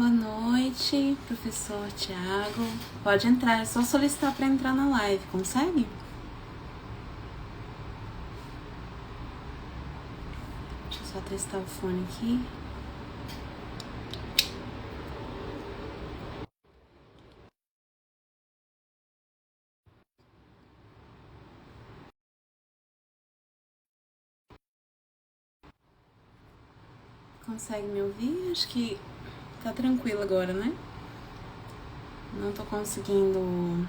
Boa noite, professor Tiago. Pode entrar, é só solicitar para entrar na live, consegue? Deixa eu só testar o fone aqui. Consegue me ouvir? Acho que tá tranquilo agora, né? Não tô conseguindo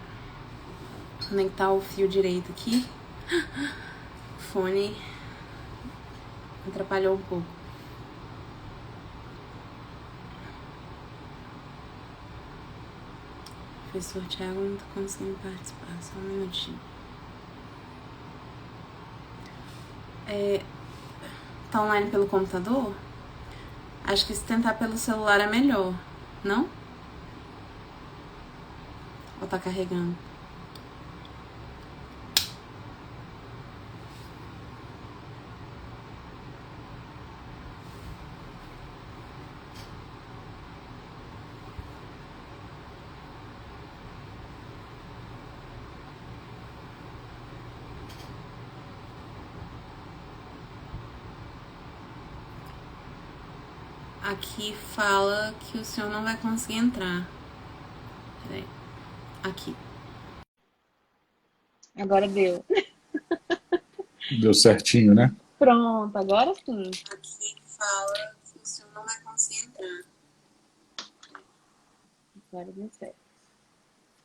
conectar o fio direito aqui. O fone atrapalhou um pouco. Professor Tiago, não tô conseguindo participar, só um minutinho. Tá online pelo computador? Acho que se tentar pelo celular é melhor, não? Ou tá carregando? Aqui fala que o senhor não vai conseguir entrar. Peraí. Aqui. Agora deu. Deu certinho, né? Pronto, agora sim. Aqui fala que o senhor não vai conseguir entrar. Agora deu certo.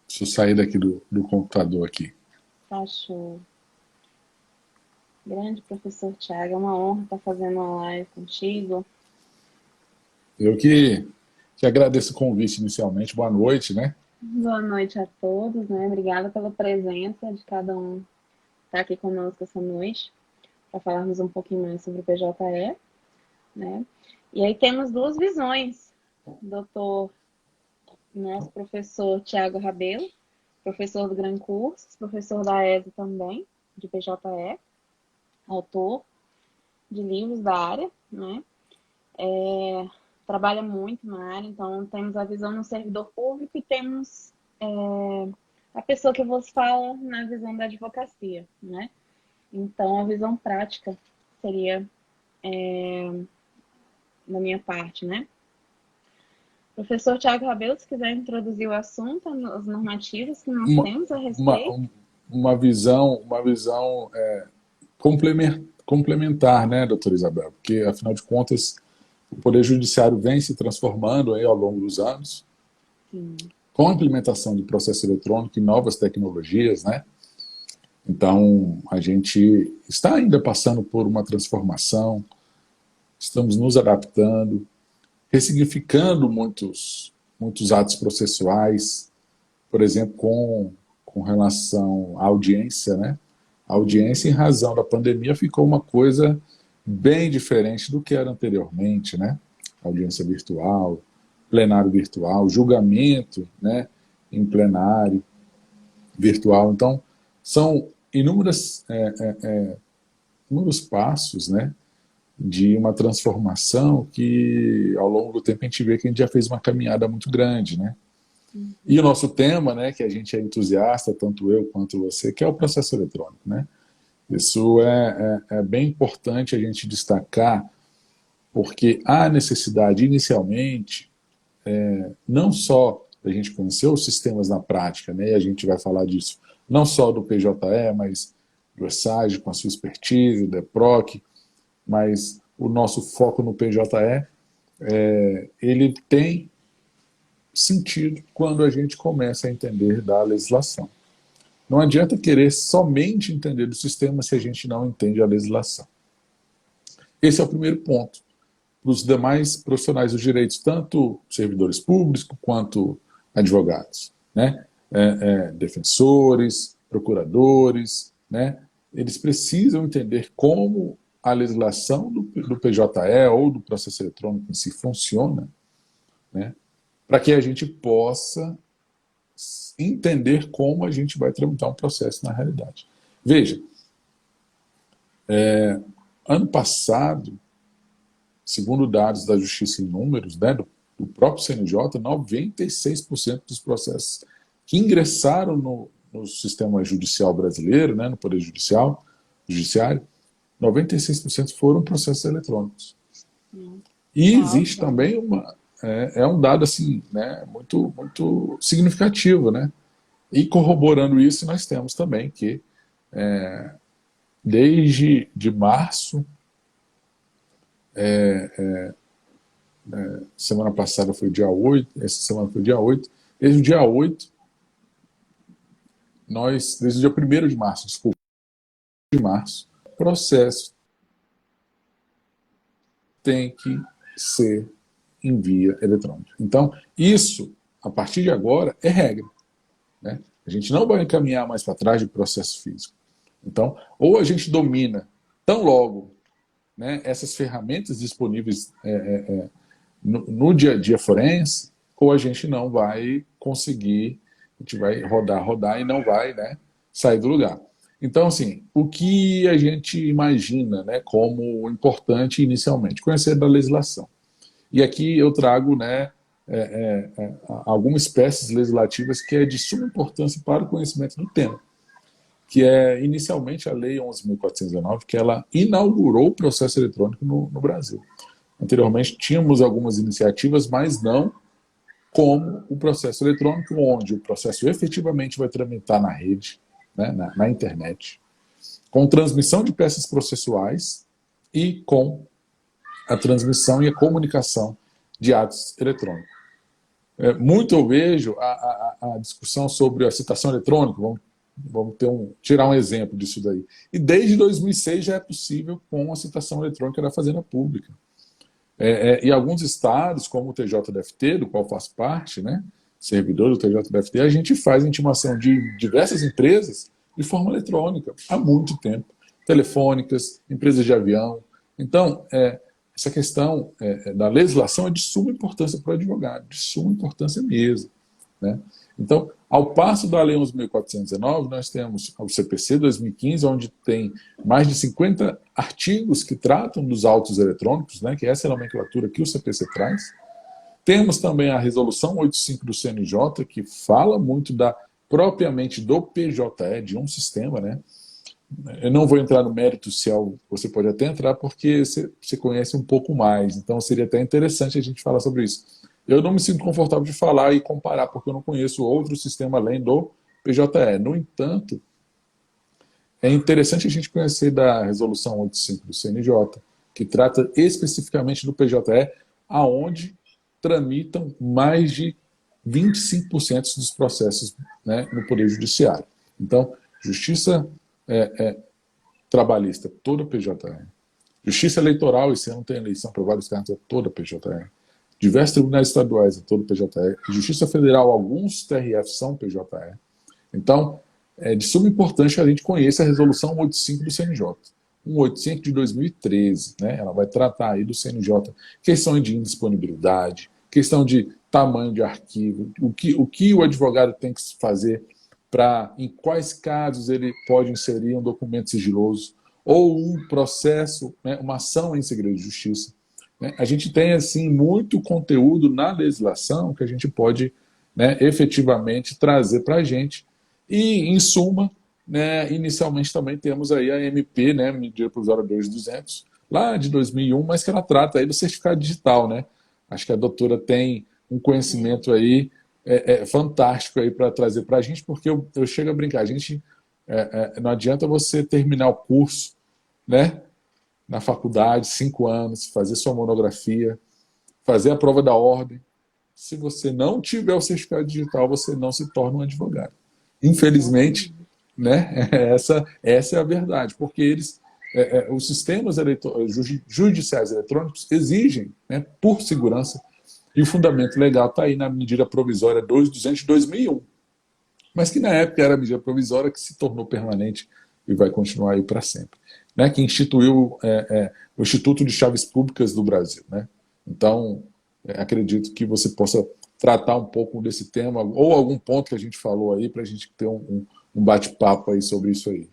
Deixa eu sair daqui do computador aqui. Tá show. Grande professor Tiago, é uma honra estar fazendo uma live contigo. Eu que agradeço o convite inicialmente. Boa noite, né? Boa noite a todos, né? Obrigada pela presença de cada um que está aqui conosco essa noite, para falarmos um pouquinho mais sobre o PJE, né? E aí temos duas visões. Doutor, nosso professor Tiago Rabelo, professor do Gran Cursos, professor da ESA também, de PJE, autor de livros da área, né? Trabalha muito na área, então temos a visão no servidor público e temos a pessoa que vos fala na visão da advocacia, né? Então, a visão prática seria da minha parte, né? Professor Tiago Rabelo, se quiser introduzir o assunto, os normativos que nós Uma, temos a uma, respeito. uma visão complementar, né, doutora Isabel? Porque, afinal de contas, o Poder Judiciário vem se transformando aí ao longo dos anos, Sim. com a implementação de processo eletrônico e novas tecnologias, né? Então, a gente está ainda passando por uma transformação, estamos nos adaptando, ressignificando muitos atos processuais, por exemplo, com relação à audiência, né? A audiência, em razão da pandemia, ficou uma coisa bem diferente do que era anteriormente, né? Audiência virtual, plenário virtual, julgamento, né? Em plenário virtual. Então, são inúmeros passos, né? De uma transformação que, ao longo do tempo, a gente vê que a gente já fez uma caminhada muito grande, né? E o Uhum. nosso tema, né, que a gente é entusiasta, tanto eu quanto você, que é o processo eletrônico, né? Isso é bem importante a gente destacar, porque há necessidade, inicialmente, não só da gente conhecer os sistemas na prática, né, e a gente vai falar disso, não só do PJE, mas do ESAGE, com a sua expertise, do EPROC, mas o nosso foco no PJE, ele tem sentido quando a gente começa a entender da legislação. Não adianta querer somente entender do sistema se a gente não entende a legislação. Esse é o primeiro ponto. Para os demais profissionais dos direitos, tanto servidores públicos quanto advogados, né? Defensores, procuradores, né? Eles precisam entender como a legislação do PJE ou do processo eletrônico em si funciona, né? Para que a gente possa entender como a gente vai tramitar um processo na realidade. Veja, ano passado, segundo dados da Justiça em Números, né, do próprio CNJ, 96% dos processos que ingressaram no sistema judicial brasileiro, né, no Poder Judiciário, 96% foram processos eletrônicos. E existe também um dado assim, né, muito, muito significativo, né? E corroborando isso, nós temos também que desde de março, semana passada foi dia 8, essa semana foi dia 8, desde o dia 8, desde o dia 1º de março, desculpa, de março, o processo tem que ser em via eletrônica. Então, isso, a partir de agora, é regra, né? A gente não vai encaminhar mais para trás de processo físico. Então, ou a gente domina tão logo, né, essas ferramentas disponíveis no dia a dia forense, ou a gente não vai conseguir, a gente vai rodar e não vai, né, sair do lugar. Então, assim, o que a gente imagina, né, como importante inicialmente? Conhecer da legislação. E aqui eu trago, né, algumas espécies legislativas que é de suma importância para o conhecimento do tema, que é inicialmente a Lei 11.419, que ela inaugurou o processo eletrônico no Brasil. Anteriormente tínhamos algumas iniciativas, mas não como o processo eletrônico, onde o processo efetivamente vai tramitar na rede, né, na internet, com transmissão de peças processuais e com a transmissão e a comunicação de atos eletrônicos. Muito eu vejo a discussão sobre a citação eletrônica, vamos tirar um exemplo disso daí. E desde 2006 já é possível com a citação eletrônica da Fazenda Pública. E alguns estados, como o TJDFT, do qual faço parte, né, servidor do TJDFT, a gente faz intimação de diversas empresas de forma eletrônica, há muito tempo. Telefônicas, empresas de avião. Então, essa questão da legislação é de suma importância para o advogado, de suma importância mesmo, né? Então, ao passo da Lei 11.419, nós temos o CPC 2015, onde tem mais de 50 artigos que tratam dos autos eletrônicos, né, que essa é a nomenclatura que o CPC traz. Temos também a Resolução 85 do CNJ, que fala muito propriamente do PJE, de um sistema, né? Eu não vou entrar no mérito se você pode até entrar, porque você conhece um pouco mais, então seria até interessante a gente falar sobre isso. Eu não me sinto confortável de falar e comparar, porque eu não conheço outro sistema além do PJE. No entanto, é interessante a gente conhecer da Resolução 85 do CNJ, que trata especificamente do PJE, aonde tramitam mais de 25% dos processos, né, no Poder Judiciário. Então, Justiça Trabalhista, toda PJE. Justiça Eleitoral, esse ano tem eleição para vários cargos, é toda PJE. Diversos tribunais estaduais, é todo PJE. Justiça Federal, alguns TRF são PJE. Então, é de suma importância que a gente conheça a Resolução 185 do CNJ. 185 de 2013, né? Ela vai tratar aí do CNJ, questão de indisponibilidade, questão de tamanho de arquivo, o que o advogado tem que fazer em quais casos ele pode inserir um documento sigiloso ou um processo, né, uma ação em segredo de justiça. A gente tem, assim, muito conteúdo na legislação que a gente pode, né, efetivamente trazer para a gente. E, em suma, né, inicialmente também temos aí a MP, né, Medida Provisória 2200, lá de 2001, mas que ela trata aí do certificado digital, né? Acho que a doutora tem um conhecimento aí fantástico aí para trazer para a gente, porque eu chego a brincar, não adianta você terminar o curso, né, na faculdade, 5 anos, fazer sua monografia, fazer a prova da ordem. Se você não tiver o certificado digital, você não se torna um advogado. Infelizmente, né, essa é a verdade, porque os sistemas judiciais eletrônicos exigem, né, por segurança, e o fundamento legal está aí na medida provisória 2200 de 2001, mas que na época era a medida provisória que se tornou permanente e vai continuar aí para sempre, né, que instituiu o Instituto de Chaves Públicas do Brasil, né? Então, acredito que você possa tratar um pouco desse tema, ou algum ponto que a gente falou aí, para a gente ter um bate-papo aí sobre isso aí.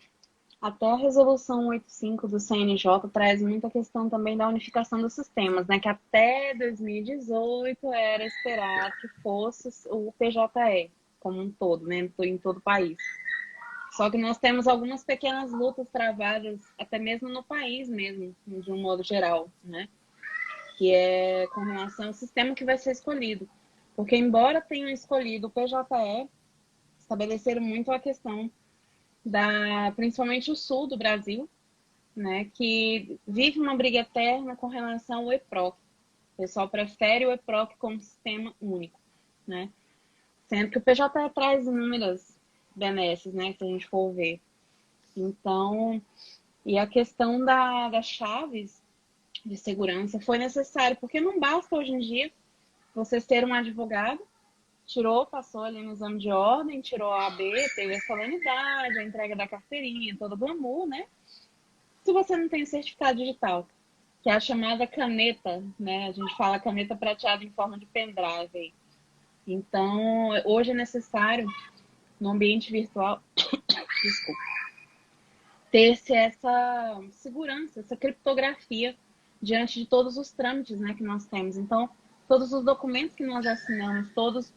Até a resolução 85 do CNJ traz muita questão também da unificação dos sistemas, né? Que até 2018 era esperado que fosse o PJE como um todo, né? Em todo o país. Só que nós temos algumas pequenas lutas travadas, até mesmo no país mesmo, de um modo geral, né? Que é com relação ao sistema que vai ser escolhido. Porque embora tenham escolhido o PJE, estabeleceram muito a questão principalmente o sul do Brasil, né, que vive uma briga eterna com relação ao EPROC. O pessoal prefere o EPROC como sistema único, né? Sendo que o PJE traz inúmeras benesses, né, se a gente for ver. Então, e a questão das chaves de segurança foi necessário, porque não basta hoje em dia você ser um advogado, passou ali no exame de ordem, tirou a AB, teve a solenidade, a entrega da carteirinha, todo o glamour, né? Se você não tem o certificado digital, que é a chamada caneta, né? A gente fala caneta prateada em forma de pendrive. Então, hoje é necessário, no ambiente virtual, desculpa, ter-se essa segurança, essa criptografia diante de todos os trâmites, né, que nós temos. Então, todos os documentos que nós assinamos, todos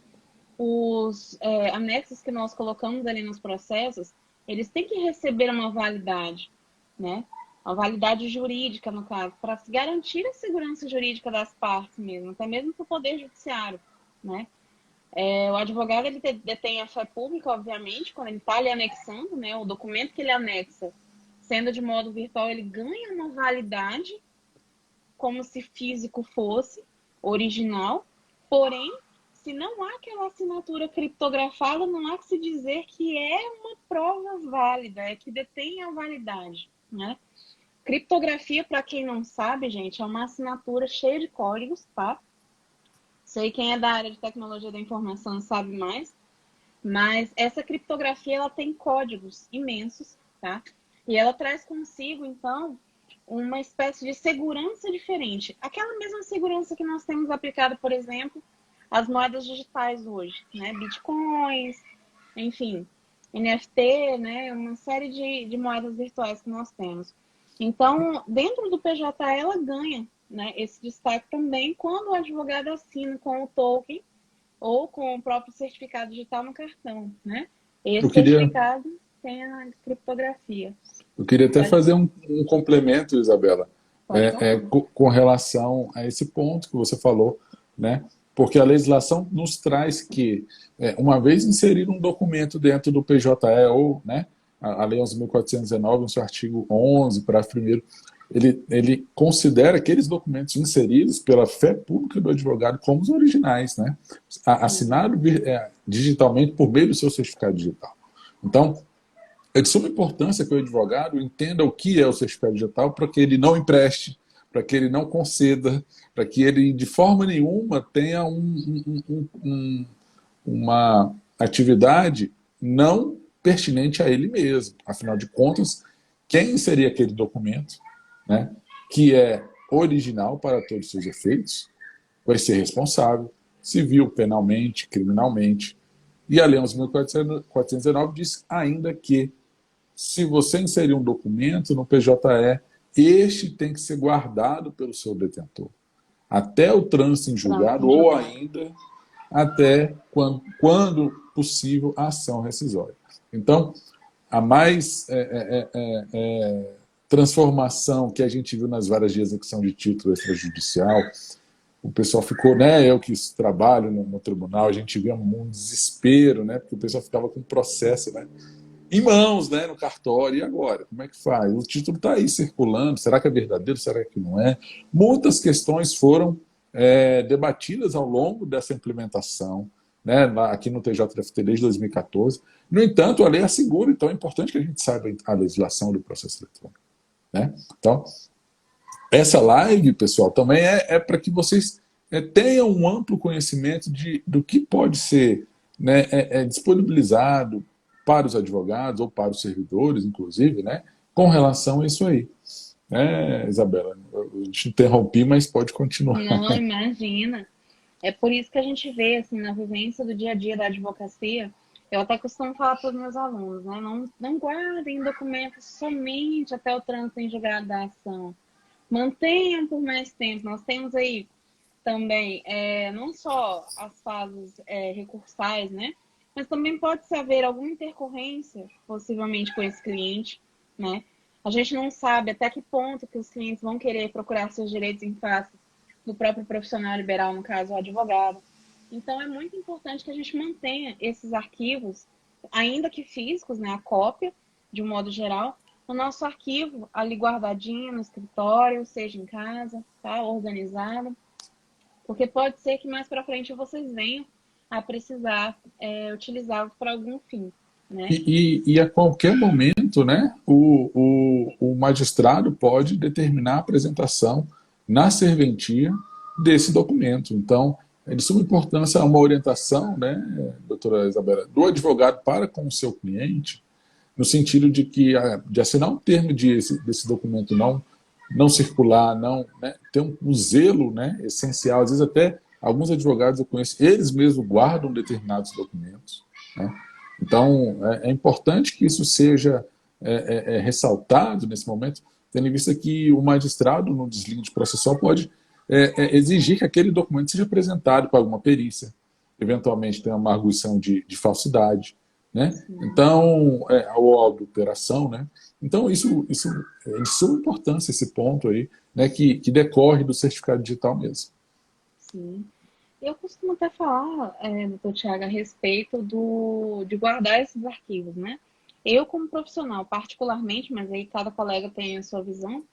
os anexos que nós colocamos ali nos processos, eles têm que receber uma validade, né? Uma validade jurídica, no caso, para se garantir a segurança jurídica das partes mesmo, até mesmo para o Poder Judiciário, né? O advogado, ele detém a fé pública, obviamente, quando ele está ali anexando, né? O documento que ele anexa, sendo de modo virtual, ele ganha uma validade como se físico fosse original, porém, se não há aquela assinatura criptografada, não há que se dizer que é uma prova válida, é que detém a validade, né? Criptografia, para quem não sabe, gente, é uma assinatura cheia de códigos, tá? Sei quem é da área de tecnologia da informação sabe mais, mas essa criptografia, ela tem códigos imensos, tá? E ela traz consigo, então, uma espécie de segurança diferente. Aquela mesma segurança que nós temos aplicado, por exemplo, as moedas digitais hoje, né? Bitcoins, enfim, NFT, né? Uma série de moedas virtuais que nós temos. Então, dentro do PJE, ela ganha, né, esse destaque também quando o advogado assina com o token ou com o próprio certificado digital no cartão, né? Eu Esse queria, certificado tem a criptografia. eu queria até Pode, fazer um complemento, Isabela, pode falar. com relação a esse ponto que você falou, né? Porque a legislação nos traz que, uma vez inserido um documento dentro do PJE, ou, né, a Lei 11.419, no seu artigo 11, parágrafo 1º, ele considera aqueles documentos inseridos pela fé pública do advogado como os originais, né? Assinado digitalmente por meio do seu certificado digital. Então, é de suma importância que o advogado entenda o que é o certificado digital para que ele não empreste, para que ele não conceda, para que ele, de forma nenhuma, tenha uma atividade não pertinente a ele mesmo. Afinal de contas, quem inserir aquele documento, né, que é original para todos os seus efeitos, vai ser responsável, civil, penalmente, criminalmente. E a Lei 11.419 diz ainda que, se você inserir um documento no PJE, este tem que ser guardado pelo seu detentor, até o trânsito em julgado ou ainda até quando possível a ação rescisória. Então, a mais transformação que a gente viu nas varas de execução de título extrajudicial, o pessoal ficou, né, eu que trabalho no tribunal, a gente via um desespero, né, porque o pessoal ficava com o processo, né, em mãos, né, no cartório. E agora? Como é que faz? O título está aí circulando, será que é verdadeiro, será que não é? Muitas questões foram debatidas ao longo dessa implementação, né, aqui no TJDFT desde 2014. No entanto, a lei assegura, então é importante que a gente saiba a legislação do processo eletrônico, né? Então, essa live, pessoal, também é para que vocês tenham um amplo conhecimento do que pode ser, né, disponibilizado para os advogados ou para os servidores, inclusive, né, com relação a isso aí. Isabela, eu te interrompi, mas pode continuar. Não, imagina. É por isso que a gente vê, assim, na vivência do dia a dia da advocacia, Eu até costumo falar para os meus alunos, né? Não guardem documentos somente até o trânsito em julgado da ação. Mantenham por mais tempo. Nós temos aí também não só as fases recursais, né? Mas também pode-se haver alguma intercorrência, possivelmente com esse cliente, né? A gente não sabe até que ponto que os clientes vão querer procurar seus direitos em face do próprio profissional liberal, no caso, o advogado. Então, é muito importante que a gente mantenha esses arquivos, ainda que físicos, né, a cópia, de um modo geral, no nosso arquivo, ali guardadinho no escritório, seja em casa, tá, organizado, porque pode ser que mais para frente vocês venham a precisar utilizá-los para algum fim, né? E a qualquer momento, né, o magistrado pode determinar a apresentação na serventia desse documento. Então, é de suma importância uma orientação, né, doutora Isabela, do advogado para com o seu cliente, no sentido de que de assinar um termo desse documento não circular, não, né, ter um zelo, né, essencial. Às vezes até alguns advogados eu conheço, eles mesmos guardam determinados documentos, né? Então, é importante que isso seja ressaltado nesse momento, tendo em vista que o magistrado, no deslinde processual, pode exigir que aquele documento seja apresentado para alguma perícia, eventualmente tem uma arguição de falsidade, né? Então, ou adulteração, né? Então, isso é de suma importância, esse ponto aí, né, que decorre do certificado digital mesmo. Sim. Eu costumo até falar, doutor Tiago, a respeito de guardar esses arquivos, né? Eu, como profissional, particularmente, mas aí cada colega tem a sua visão,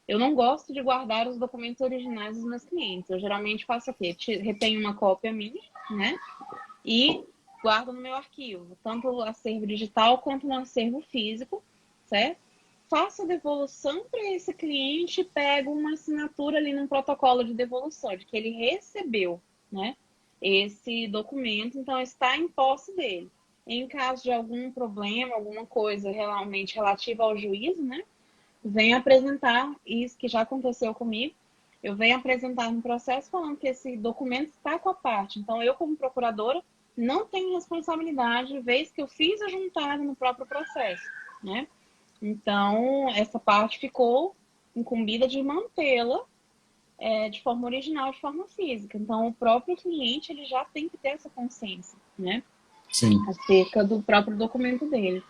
eu não gosto de guardar os documentos originais dos meus clientes. Eu geralmente faço o quê? Retenho uma cópia minha, né? E guardo no meu arquivo, tanto o acervo digital quanto no acervo físico, certo? Faço a devolução para esse cliente e pego uma assinatura ali num protocolo de devolução, de que ele recebeu, né, esse documento, então está em posse dele. Em caso de algum problema, alguma coisa realmente relativa ao juízo, né, venho apresentar isso que já aconteceu comigo. Eu venho apresentar no processo falando que esse documento está com a parte. Então, eu, como procuradora, não tenho responsabilidade, vez que eu fiz a juntada no próprio processo, né? Então, essa parte ficou incumbida de mantê-la de forma original, de forma física. Então, o próprio cliente ele já tem que ter essa consciência, né? Sim. Acerca do próprio documento dele.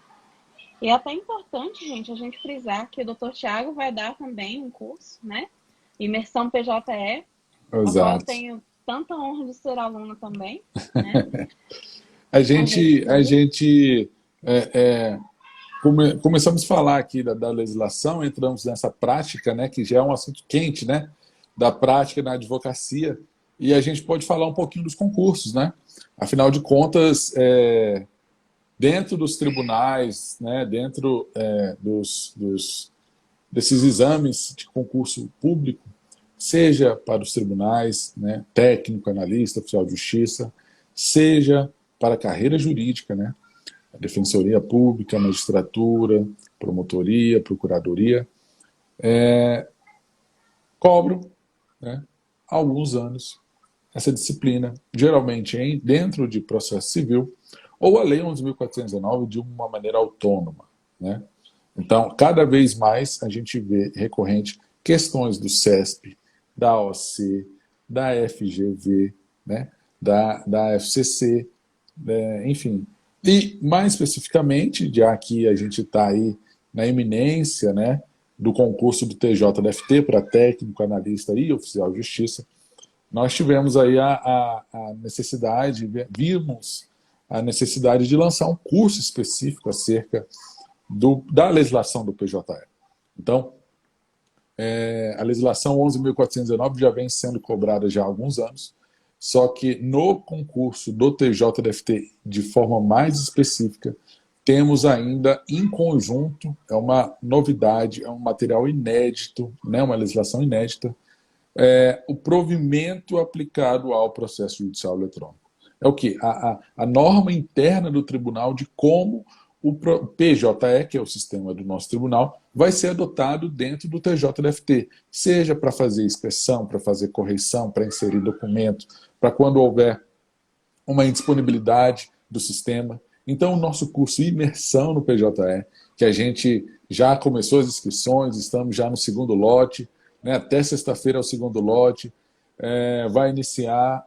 E é até importante, gente, a gente frisar que o Dr. Tiago vai dar também um curso, né? Imersão PJE, a qual eu tenho tanta honra de ser aluna também, né? A gente começamos a falar aqui da legislação, entramos nessa prática, né, que já é um assunto quente, né, da prática na advocacia, e a gente pode falar um pouquinho dos concursos, né? Afinal de contas, dentro dos tribunais, né, dentro desses exames de concurso público, seja para os tribunais, né, técnico, analista, oficial de justiça, seja para a carreira jurídica, né, a defensoria pública, magistratura, promotoria, procuradoria, cobram, né, há alguns anos essa disciplina, geralmente dentro de processo civil, ou a Lei 11.419 de uma maneira autônoma, né? Então, cada vez mais a gente vê recorrente questões do CESP, da OC, da FGV, né, da FCC, enfim. E, mais especificamente, já que a gente está aí na iminência, né, do concurso do TJDFT para técnico, analista e oficial de justiça, nós tivemos aí a necessidade, vimos a necessidade de lançar um curso específico acerca da legislação do PJE. Então, a legislação 11.419 já vem sendo cobrada já há alguns anos, só que no concurso do TJDFT, de forma mais específica, temos ainda em conjunto, é uma novidade, é um material inédito, né, uma legislação inédita, o provimento aplicado ao processo judicial eletrônico. É o quê? A norma interna do tribunal de como o PJE, que é o sistema do nosso tribunal, vai ser adotado dentro do TJDFT, seja para fazer inspeção, para fazer correção, para inserir documento, para quando houver uma indisponibilidade do sistema. Então, o nosso curso Imersão no PJE, que a gente já começou as inscrições, estamos já no segundo lote, né? Até sexta-feira é o segundo lote, vai iniciar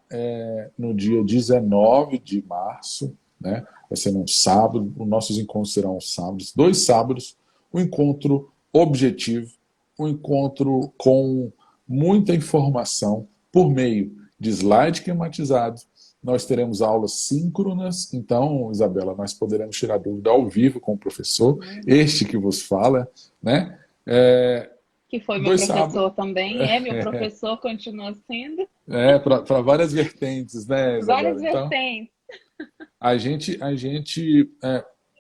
no dia 19 de março, né? Vai ser num sábado, os nossos encontros serão aos sábados, 2 sábados, um encontro objetivo, um encontro com muita informação por meio de slide esquematizado. Nós teremos aulas síncronas, então, Isabela, nós poderemos tirar dúvida ao vivo com o professor, este que vos fala, né? Que foi meu 2 sábados. professor também, é meu professor, continua sendo. Para várias vertentes, né, Isabela? Várias Então, vertentes. a gente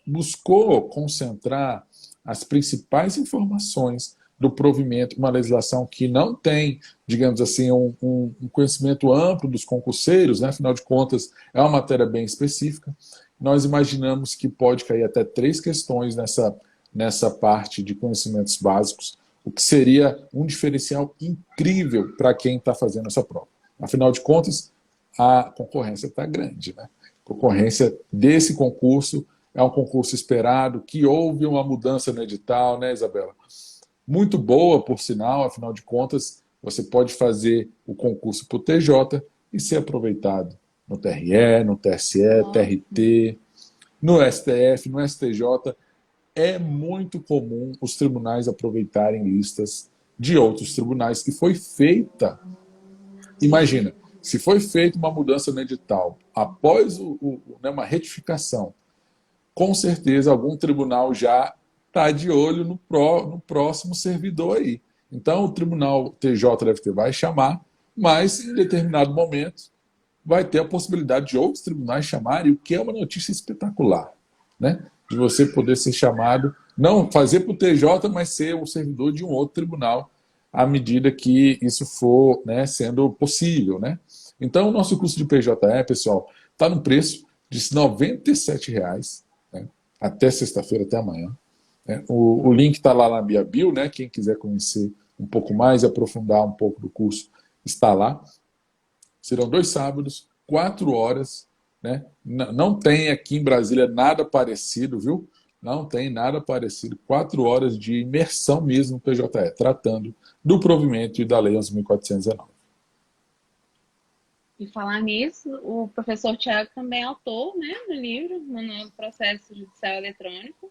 buscou concentrar as principais informações do provimento, uma legislação que não tem, digamos assim, um conhecimento amplo dos concurseiros, né? Afinal de contas, é uma matéria bem específica. Nós imaginamos que pode cair até 3 questões nessa parte de conhecimentos básicos, o que seria um diferencial incrível para quem está fazendo essa prova. Afinal de contas, a concorrência está grande, né? A concorrência desse concurso é um concurso esperado, que houve uma mudança no edital, né, Isabela? Muito boa, por sinal, afinal de contas, você pode fazer o concurso para o TJ e ser aproveitado no TRE, no TSE, TRT, no STF, no STJ. É muito comum os tribunais aproveitarem listas de outros tribunais que foi feita. Imagina, se foi feita uma mudança no edital, após uma retificação, com certeza algum tribunal já está de olho no próximo servidor aí. Então, o tribunal TJDFT vai chamar, mas em determinado momento vai ter a possibilidade de outros tribunais chamarem, o que é uma notícia espetacular, né? De você poder ser chamado, não fazer para o TJ, mas ser um servidor de um outro tribunal, à medida que isso for, né, sendo possível, né? Então, o nosso curso de PJE, pessoal, está no preço de R$ 97,00, né? Até sexta-feira, até amanhã. O link está lá na minha bio, né? Quem quiser conhecer um pouco mais, aprofundar um pouco do curso, está lá. Serão 2 sábados, 4 horas, né? Não tem aqui em Brasília nada parecido, viu? Não tem nada parecido. 4 horas de imersão mesmo no PJE, tratando do provimento e da Lei 11.419. E falar nisso, o professor Tiago também é autor, né, do livro, no processo judicial eletrônico.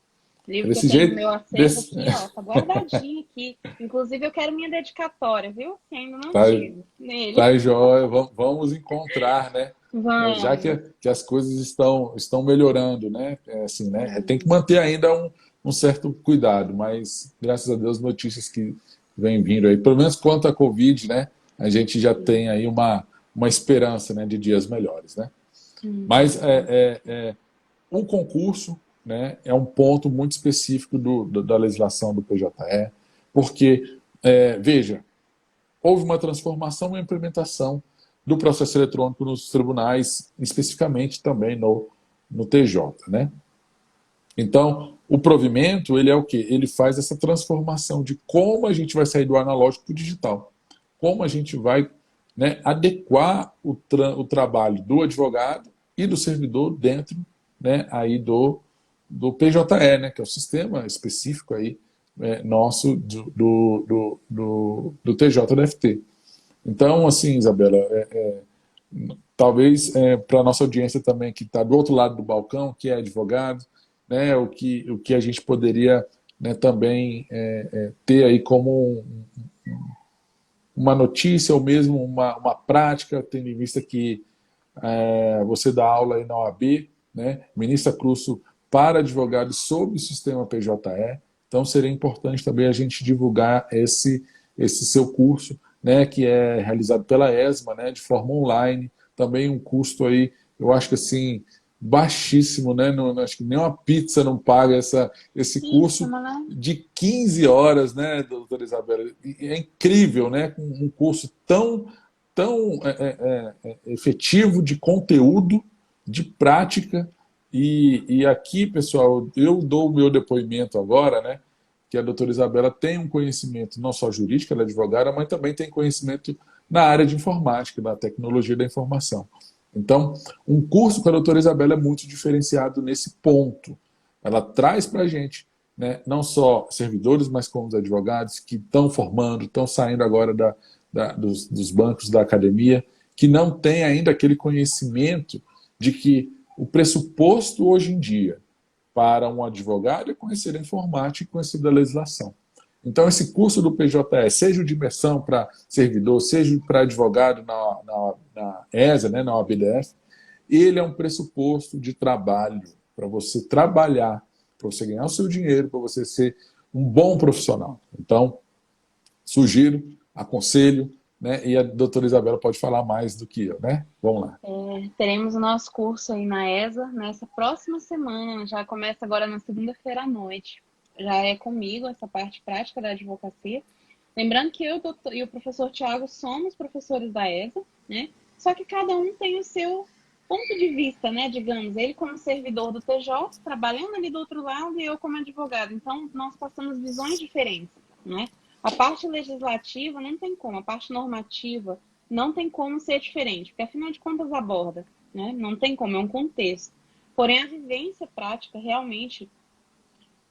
Livro Desse que eu tenho jeito, no meu acervo aqui, ó, tá guardadinho aqui. Inclusive, eu quero minha dedicatória, viu? Que ainda não tá, tive nele. tá jóia, vamos encontrar, né? Já Vamos. que as coisas estão melhorando, né? Assim, né? Tem que manter ainda um certo cuidado, mas graças a Deus notícias que vêm vindo aí, pelo menos quanto à Covid, né? A gente já tem aí uma esperança, né, de dias melhores, né? Mas o concurso, né, é um ponto muito específico da legislação do PJE, porque, veja, houve uma transformação e implementação do processo eletrônico nos tribunais, especificamente também no TJ, né? Então, o provimento, ele é o quê? Ele faz essa transformação de como a gente vai sair do analógico para o digital. Como a gente vai, né, adequar o trabalho do advogado e do servidor dentro, né, aí do PJE, né, que é o sistema específico aí, nosso do TJDFT. Então, assim, Isabela, talvez para a nossa audiência também que está do outro lado do balcão, que é advogado, né, o que a gente poderia, né, também ter aí como uma notícia ou mesmo uma prática, tendo em vista que você dá aula aí na OAB, né, ministra curso para advogados sobre o sistema PJE, então seria importante também a gente divulgar esse seu curso, né, que é realizado pela ESMA, né, de forma online, também um custo aí, eu acho que assim, baixíssimo, né? Não, acho que nem uma pizza não paga esse curso de 15 horas, né, doutora Isabela? E é incrível, né? Um curso tão efetivo de conteúdo, de prática. E aqui, pessoal, eu dou o meu depoimento agora, né? Que a doutora Isabela tem um conhecimento não só jurídico, ela é advogada, mas também tem conhecimento na área de informática, da tecnologia da informação. Então, um curso com a doutora Isabela é muito diferenciado nesse ponto. Ela traz para a gente, né, não só servidores, mas como os advogados que estão formando, estão saindo agora dos bancos da academia, que não têm ainda aquele conhecimento de que o pressuposto hoje em dia para um advogado é conhecer a informática e conhecer da legislação. Então, esse curso do PJE, seja o de imersão para servidor, seja para advogado na ESA, né, na OABDF, ele é um pressuposto de trabalho, para você trabalhar, para você ganhar o seu dinheiro, para você ser um bom profissional. Então, sugiro, aconselho, né, e a doutora Isabela pode falar mais do que eu, né? Vamos lá. Teremos o nosso curso aí na ESA nessa próxima semana, já começa agora na segunda-feira à noite. Já é comigo essa parte prática da advocacia. Lembrando que eu e o professor Tiago somos professores da ESA, né? Só que cada um tem o seu ponto de vista, né? Digamos, ele como servidor do TJ, trabalhando ali do outro lado, e eu como advogado. Então, nós passamos visões diferentes, né? A parte legislativa não tem como, a parte normativa não tem como ser diferente, porque afinal de contas aborda, né? Não tem como, é um contexto. Porém, a vivência prática realmente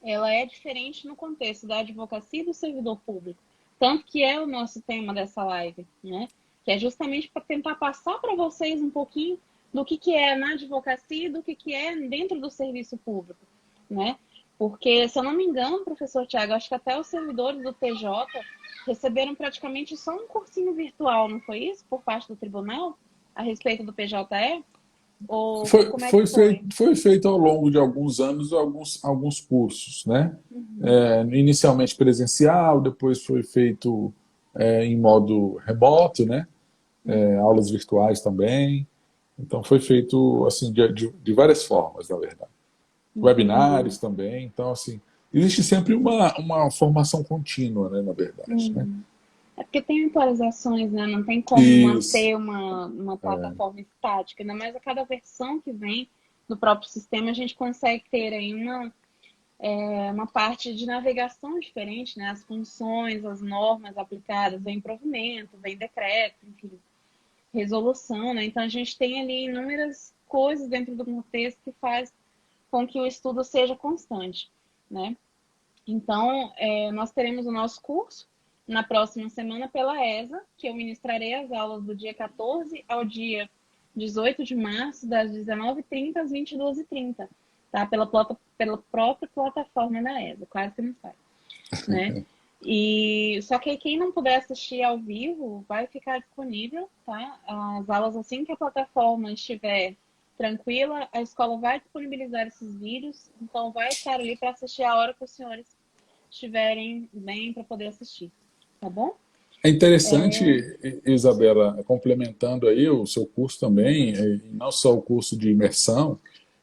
ela é diferente no contexto da advocacia e do servidor público. Tanto que é o nosso tema dessa live, né? Que é justamente para tentar passar para vocês um pouquinho do que é na advocacia e do que é dentro do serviço público, né? Porque, se eu não me engano, professor Tiago, acho que até os servidores do TJ receberam praticamente só um cursinho virtual, não foi isso? Por parte do tribunal, a respeito do PJE? Ou como é que foi? Foi feito ao longo de alguns anos alguns cursos, né? Inicialmente presencial, depois foi feito em modo remoto, né? Aulas virtuais também. Então foi feito assim de várias formas, na verdade. Webinários também. Então, assim, existe sempre uma formação contínua, né, na verdade, né? É porque tem atualizações, né? Não tem como manter uma plataforma estática. Ainda mais a cada versão que vem do próprio sistema, a gente consegue ter aí uma parte de navegação diferente, né? As funções, as normas aplicadas, vem provimento, vem decreto, enfim, resolução, né? Então, a gente tem ali inúmeras coisas dentro do contexto que faz com que o estudo seja constante, né? Então, nós teremos o nosso curso na próxima semana pela ESA, que eu ministrarei as aulas do dia 14 ao dia 18 de março, das 19h30 às 22h30, tá? Pela própria plataforma da ESA, quase que não sai, né? E só que quem não puder assistir ao vivo, vai ficar disponível, tá? As aulas, assim que a plataforma estiver tranquila, a escola vai disponibilizar esses vídeos, então vai estar ali para assistir a hora que os senhores estiverem bem para poder assistir. Tá bom? É interessante, Isabela, complementando aí o seu curso também, não só o curso de imersão,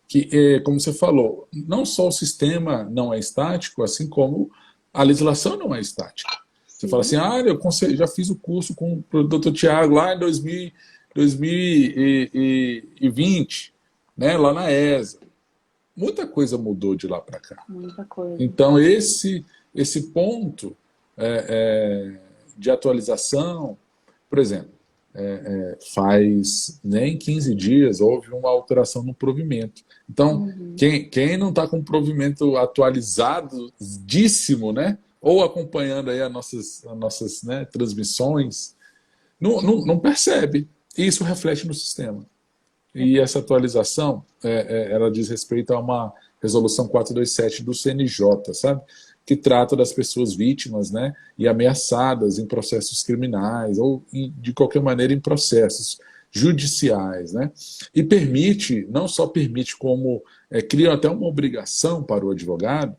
que, como você falou, não só o sistema não é estático, assim como a legislação não é estática. Você fala assim, eu já fiz o curso com o doutor Tiago lá em 2020, né, lá na ESA. Muita coisa mudou de lá para cá. Muita coisa. Então, esse ponto de atualização, por exemplo, faz nem 15 dias houve uma alteração no provimento. Então, quem não está com o provimento atualizadíssimo, né, ou acompanhando aí as nossas né, transmissões, não percebe. E isso reflete no sistema. E essa atualização, ela diz respeito a uma resolução 427 do CNJ, sabe? Que trata das pessoas vítimas, né, e ameaçadas em processos criminais ou, de qualquer maneira, em processos judiciais, né? E permite, não só permite, como cria até uma obrigação para o advogado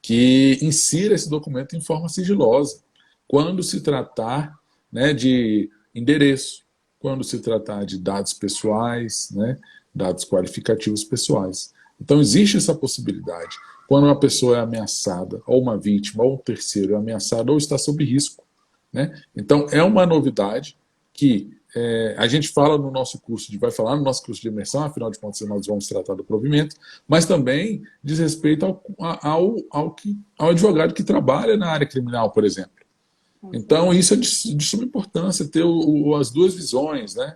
que insira esse documento em forma sigilosa, quando se tratar, né, de endereço, quando se tratar de dados pessoais, né, dados qualificativos pessoais. Então, existe essa possibilidade. Quando uma pessoa é ameaçada, ou uma vítima, ou um terceiro é ameaçado, ou está sob risco, né? Então, é uma novidade que a gente fala no nosso curso, vai falar no nosso curso de imersão, afinal de contas nós vamos tratar do provimento, mas também diz respeito ao advogado que trabalha na área criminal, por exemplo. Então, isso é de suma importância, ter as duas visões, né?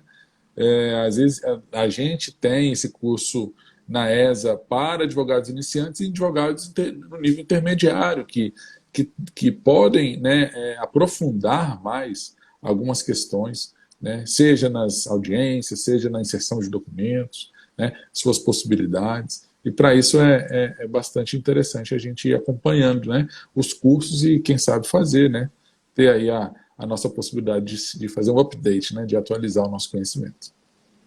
Às vezes a gente tem esse curso na ESA para advogados iniciantes e advogados no nível intermediário, que podem, né, aprofundar mais algumas questões, né, seja nas audiências, seja na inserção de documentos, né, suas possibilidades. E para isso é bastante interessante a gente ir acompanhando, né, os cursos e, quem sabe, fazer, né, ter aí a nossa possibilidade de fazer um update, né, de atualizar o nosso conhecimento.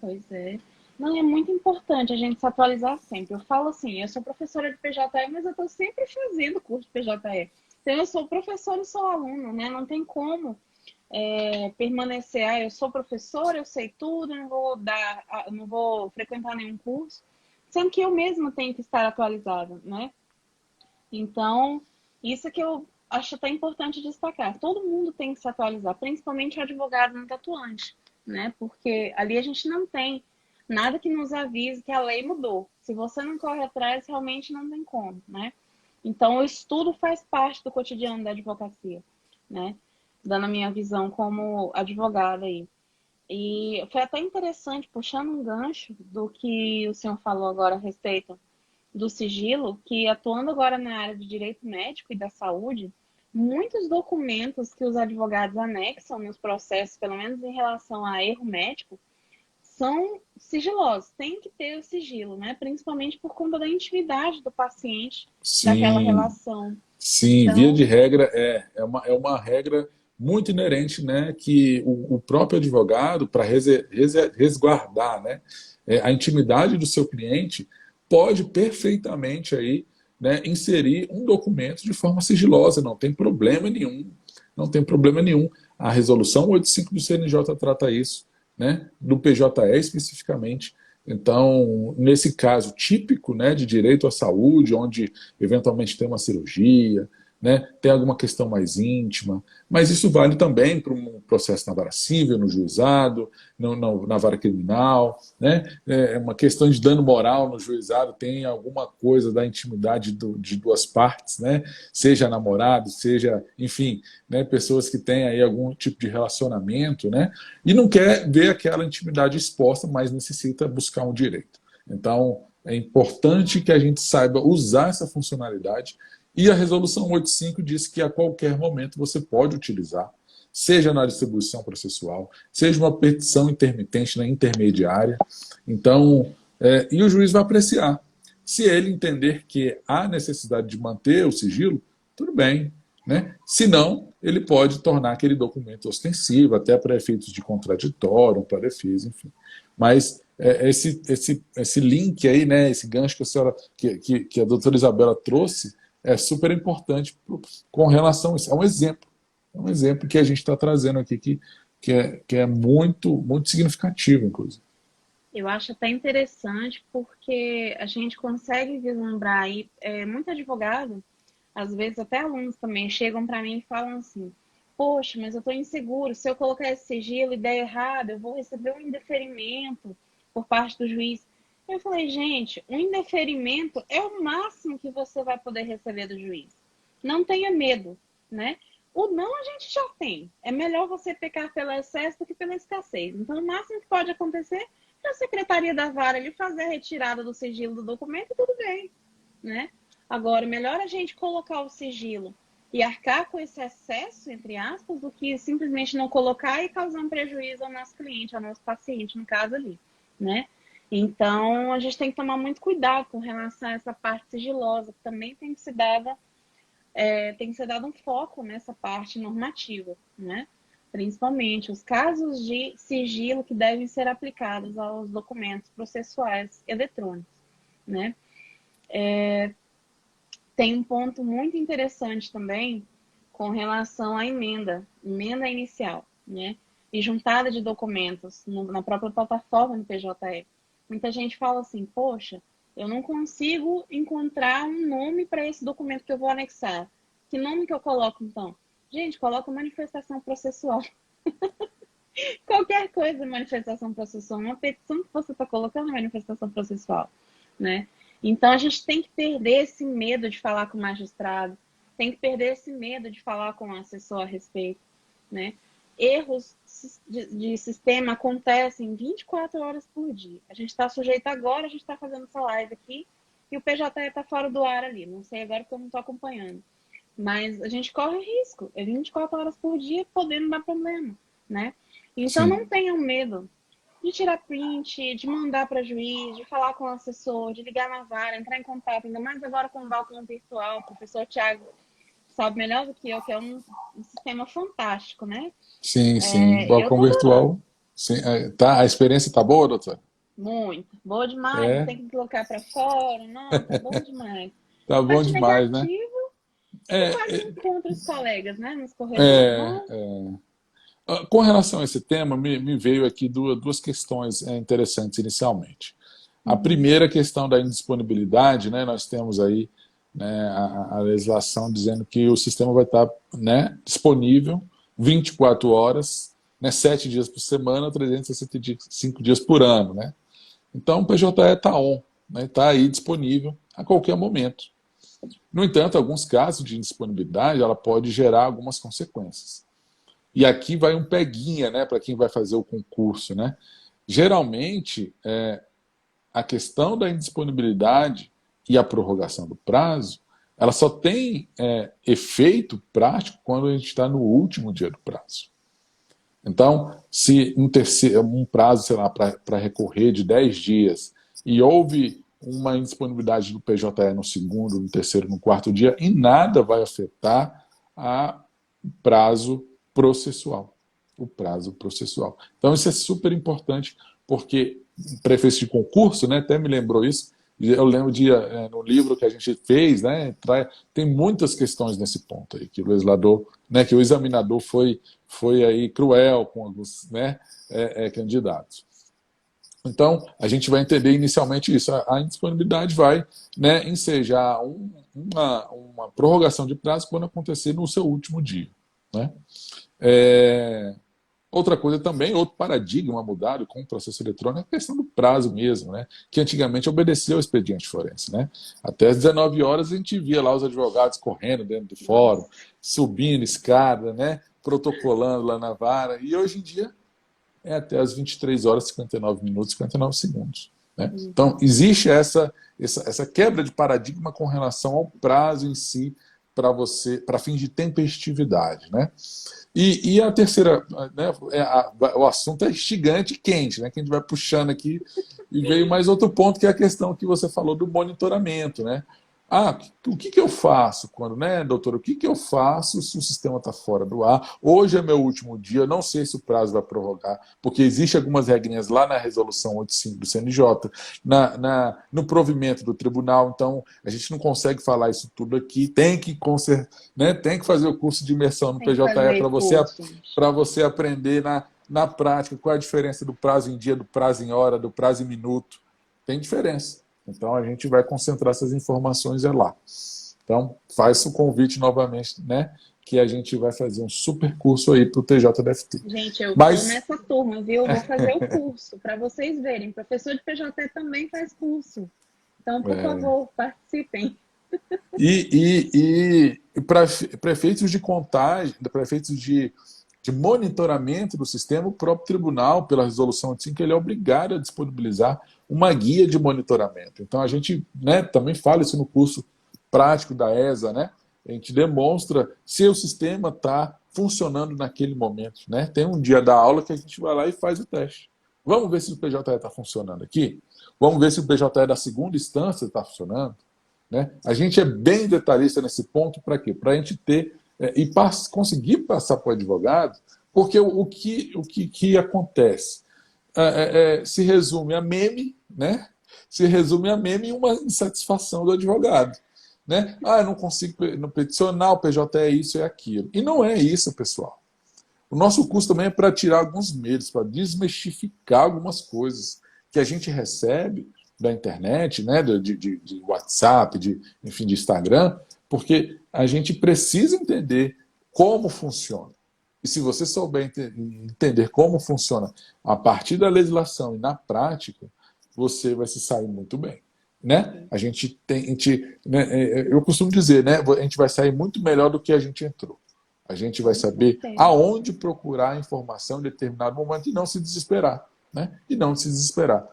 Pois é. Não, é muito importante a gente se atualizar sempre. Eu falo assim, eu sou professora de PJE, mas eu estou sempre fazendo curso de PJE. Então, eu sou professora e sou aluno, né? Não tem como permanecer, eu sou professora, eu sei tudo, não vou frequentar nenhum curso, sendo que eu mesma tenho que estar atualizada, né? Então, isso que eu acho até importante destacar. Todo mundo tem que se atualizar, principalmente o advogado não atuante, né? Porque ali a gente não tem nada que nos avise que a lei mudou. Se você não corre atrás, realmente não tem como, né? Então, o estudo faz parte do cotidiano da advocacia, né? Dando a minha visão como advogada aí. E foi até interessante, puxando um gancho do que o senhor falou agora a respeito do sigilo, que atuando agora na área de direito médico e da saúde, muitos documentos que os advogados anexam nos processos, pelo menos em relação a erro médico, são sigilosos, tem que ter o sigilo, né? Principalmente por conta da intimidade do paciente, daquela Sim, relação. sim, via de Então, regra é uma regra muito inerente, né, que o próprio advogado, para resguardar, né, a intimidade do seu cliente, pode perfeitamente aí, né, inserir um documento de forma sigilosa, não tem problema nenhum, não tem problema nenhum. A resolução 85 do CNJ trata isso, né, do PJE especificamente. Então, nesse caso típico, né, de direito à saúde, onde eventualmente tem uma cirurgia, né, tem alguma questão mais íntima, mas isso vale também para um processo na vara civil, no juizado, na vara criminal, né, uma questão de dano moral no juizado, tem alguma coisa da intimidade de duas partes, né, seja namorado, seja, enfim, né, pessoas que têm aí algum tipo de relacionamento, né, e não quer ver aquela intimidade exposta, mas necessita buscar um direito. Então, é importante que a gente saiba usar essa funcionalidade, e a resolução 85 diz que a qualquer momento você pode utilizar, seja na distribuição processual, seja uma petição intermitente na intermediária. Então, e o juiz vai apreciar. Se ele entender que há necessidade de manter o sigilo, tudo bem, né? Se não, ele pode tornar aquele documento ostensivo, até para efeitos de contraditório, para defesa, enfim. Mas esse link aí, né, esse gancho que a senhora, que a doutora Isabela trouxe, é super importante com relação a isso. É um exemplo que a gente está trazendo aqui que é muito, muito significativo, inclusive. eu acho até interessante porque a gente consegue vislumbrar aí, muito advogado, às vezes até alunos também, chegam para mim e falam assim, poxa, mas eu estou inseguro, se eu colocar esse sigilo e der errado, eu vou receber um indeferimento por parte do juiz. Eu falei, gente, um indeferimento é o máximo que você vai poder receber do juiz. Não tenha medo, né? O não a gente já tem. É melhor você pecar pelo excesso do que pela escassez. Então, o máximo que pode acontecer é a secretaria da vara ele fazer a retirada do sigilo do documento e tudo bem, né? Agora, melhor a gente colocar o sigilo e arcar com esse excesso, entre aspas, do que simplesmente não colocar e causar um prejuízo ao nosso cliente, ao nosso paciente, no caso ali, né? Então, a gente tem que tomar muito cuidado com relação a essa parte sigilosa, que também tem que ser dado um foco nessa parte normativa, né? Principalmente os casos de sigilo que devem ser aplicados aos documentos processuais eletrônicos, né? Tem um ponto muito interessante também com relação à emenda inicial, né? E juntada de documentos na própria plataforma do PJE. Muita gente fala assim, poxa, eu não consigo encontrar um nome para esse documento que eu vou anexar. Que nome que eu coloco, então? Gente, coloca manifestação processual. Qualquer coisa, manifestação processual. Uma petição que você está colocando é manifestação processual, né? Então, a gente tem que perder esse medo de falar com o magistrado, tem que perder esse medo de falar com o assessor a respeito, né? erros de sistema acontecem 24 horas por dia. A gente está sujeito agora, a gente está fazendo essa live aqui, e o PJE está fora do ar ali. Não sei agora porque eu não estou acompanhando. Mas a gente corre risco. É 24 horas por dia podendo dar problema, né? Então, Sim. não tenham medo de tirar print, de mandar para juiz, de falar com o assessor, de ligar na vara, entrar em contato, ainda mais agora com o balcão virtual. O professor Tiago sabe melhor do que eu, que é um sistema fantástico, né? Sim, sim. E eu Balcão tô adorando. virtual. Sim. Tá, a experiência tá boa, doutor? Muito. Boa demais, não É, tem que colocar para fora. Nossa, bom demais. tá bom Parte demais, né? negativa, você É, quase encontra os colegas, né, nos corredores. é, Nossa. com relação a esse tema, me veio aqui duas questões interessantes inicialmente. A Uhum. primeira questão da indisponibilidade, né, nós temos aí, né, a legislação dizendo que o sistema vai estar, né, disponível 24 horas, né, 7 dias por semana, 365 dias por ano. Né? Então o PJE está on, né, está aí disponível a qualquer momento. No entanto, alguns casos de indisponibilidade ela pode gerar algumas consequências. E aqui vai um peguinha, né, para quem vai fazer o concurso. Né? Geralmente, a questão da indisponibilidade e a prorrogação do prazo, ela só tem efeito prático quando a gente está no último dia do prazo. Então, se um prazo, sei lá, para recorrer de 10 dias e houve uma indisponibilidade do PJE no segundo, no terceiro, no quarto dia, em nada vai afetar o prazo processual. O prazo processual. Então, isso é super importante, porque prefeito de concurso, né, até me lembrou isso. Eu lembro no livro que a gente fez, né, tem muitas questões nesse ponto aí, que o legislador, né, que o examinador foi aí cruel com alguns, né, candidatos. Então, a gente vai entender inicialmente isso. A indisponibilidade vai, né, ensejar uma prorrogação de prazo quando acontecer no seu último dia. Né? Outra coisa também, outro paradigma mudado com o processo eletrônico é a questão do prazo mesmo, né? Que antigamente obedecia ao expediente forense. Né? Até às 19 horas a gente via lá os advogados correndo dentro do fórum, subindo escada, né? Protocolando lá na vara, e hoje em dia é até às 23 horas, 59 minutos, 59 segundos. Né? Então, existe essa quebra de paradigma com relação ao prazo em si para fins de tempestividade. Né? E a terceira, né, o assunto é instigante e quente, né, que a gente vai puxando aqui, e veio mais outro ponto, que é a questão que você falou do monitoramento. Né? O que eu faço quando, né, doutor, o que eu faço se o sistema está fora do ar? Hoje é meu último dia, não sei se o prazo vai prorrogar, porque existem algumas regrinhas lá na resolução 85 do CNJ, no provimento do tribunal, então a gente não consegue falar isso tudo aqui, tem que fazer o curso de imersão no Tem que PJE fazer curso. para você aprender na prática qual é a diferença do prazo em dia, do prazo em hora, do prazo em minuto. Tem diferença. Então, a gente vai concentrar essas informações lá. Então, faz o convite novamente, né? Que a gente vai fazer um super curso aí para o TJDFT. Gente, eu estou nessa turma, viu? Eu vou fazer o curso, para vocês verem. Professor de PJT também faz curso. Então, por favor, participem. E para prefeitos de contagem, prefeitos de monitoramento do sistema, o próprio tribunal, pela resolução 85, ele é obrigado a disponibilizar uma guia de monitoramento. Então, a gente, né, também fala isso no curso prático da ESA, né? A gente demonstra se o sistema está funcionando naquele momento. Né? Tem um dia da aula que a gente vai lá e faz o teste. Vamos ver se o PJE está funcionando aqui? Vamos ver se o PJE da segunda instância está funcionando? Né? A gente é bem detalhista nesse ponto, para quê? Para a gente ter conseguir passar para o advogado, porque o que acontece? Se resume a meme, né? Se resume a meme e uma insatisfação do advogado. Né? Eu não consigo peticionar, o PJ é isso e aquilo. E não é isso, pessoal. O nosso curso também é para tirar alguns medos, para desmistificar algumas coisas que a gente recebe da internet, né? de WhatsApp, enfim, de Instagram, porque a gente precisa entender como funciona. E se você souber entender como funciona a partir da legislação e na prática, você vai se sair muito bem. Né? Eu costumo dizer, né? A gente vai sair muito melhor do que a gente entrou. A gente vai saber Perfeito. aonde procurar informação em determinado momento e não se desesperar, né? E não se desesperar.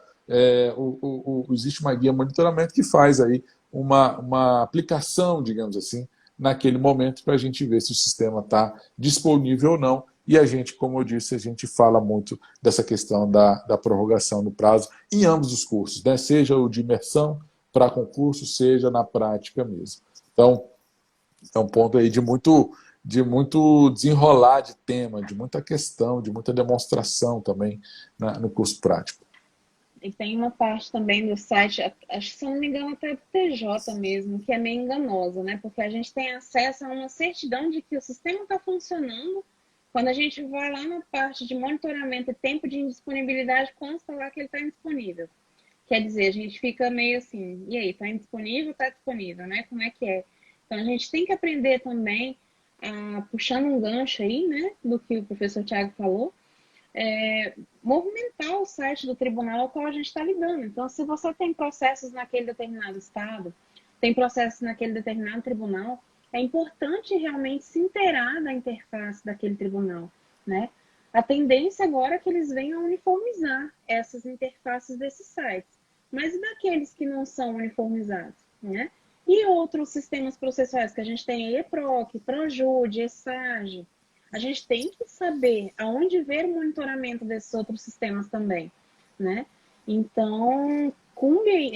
Existe uma guia monitoramento que faz aí uma aplicação, digamos assim, naquele momento para a gente ver se o sistema está disponível ou não. E a gente, como eu disse, a gente fala muito dessa questão da prorrogação no prazo em ambos os cursos, né? Seja o de imersão para concurso, seja na prática mesmo. Então, é um ponto aí de muito desenrolar de tema, de muita questão, de muita demonstração também no curso prático. E tem uma parte também do site, acho que se eu não me engano até do TJ mesmo, que é meio enganosa, né? Porque a gente tem acesso a uma certidão de que o sistema está funcionando. Quando a gente vai lá na parte de monitoramento e tempo de indisponibilidade, consta lá que ele está indisponível. Quer dizer, a gente fica meio assim, e aí, está indisponível ou está disponível, né? Como é que é? Então, a gente tem que aprender também, puxando um gancho aí, né, do que o professor Tiago falou, movimentar o site do tribunal ao qual a gente está lidando. Então, se você tem processos naquele determinado estado, tem processos naquele determinado tribunal, é importante realmente se inteirar da interface daquele tribunal, né? A tendência agora é que eles venham uniformizar essas interfaces desses sites. Mas e daqueles que não são uniformizados, né? E outros sistemas processuais que a gente tem, EPROC, PROJUDE, ESAGE, a gente tem que saber aonde ver o monitoramento desses outros sistemas também, né? Então, cumpre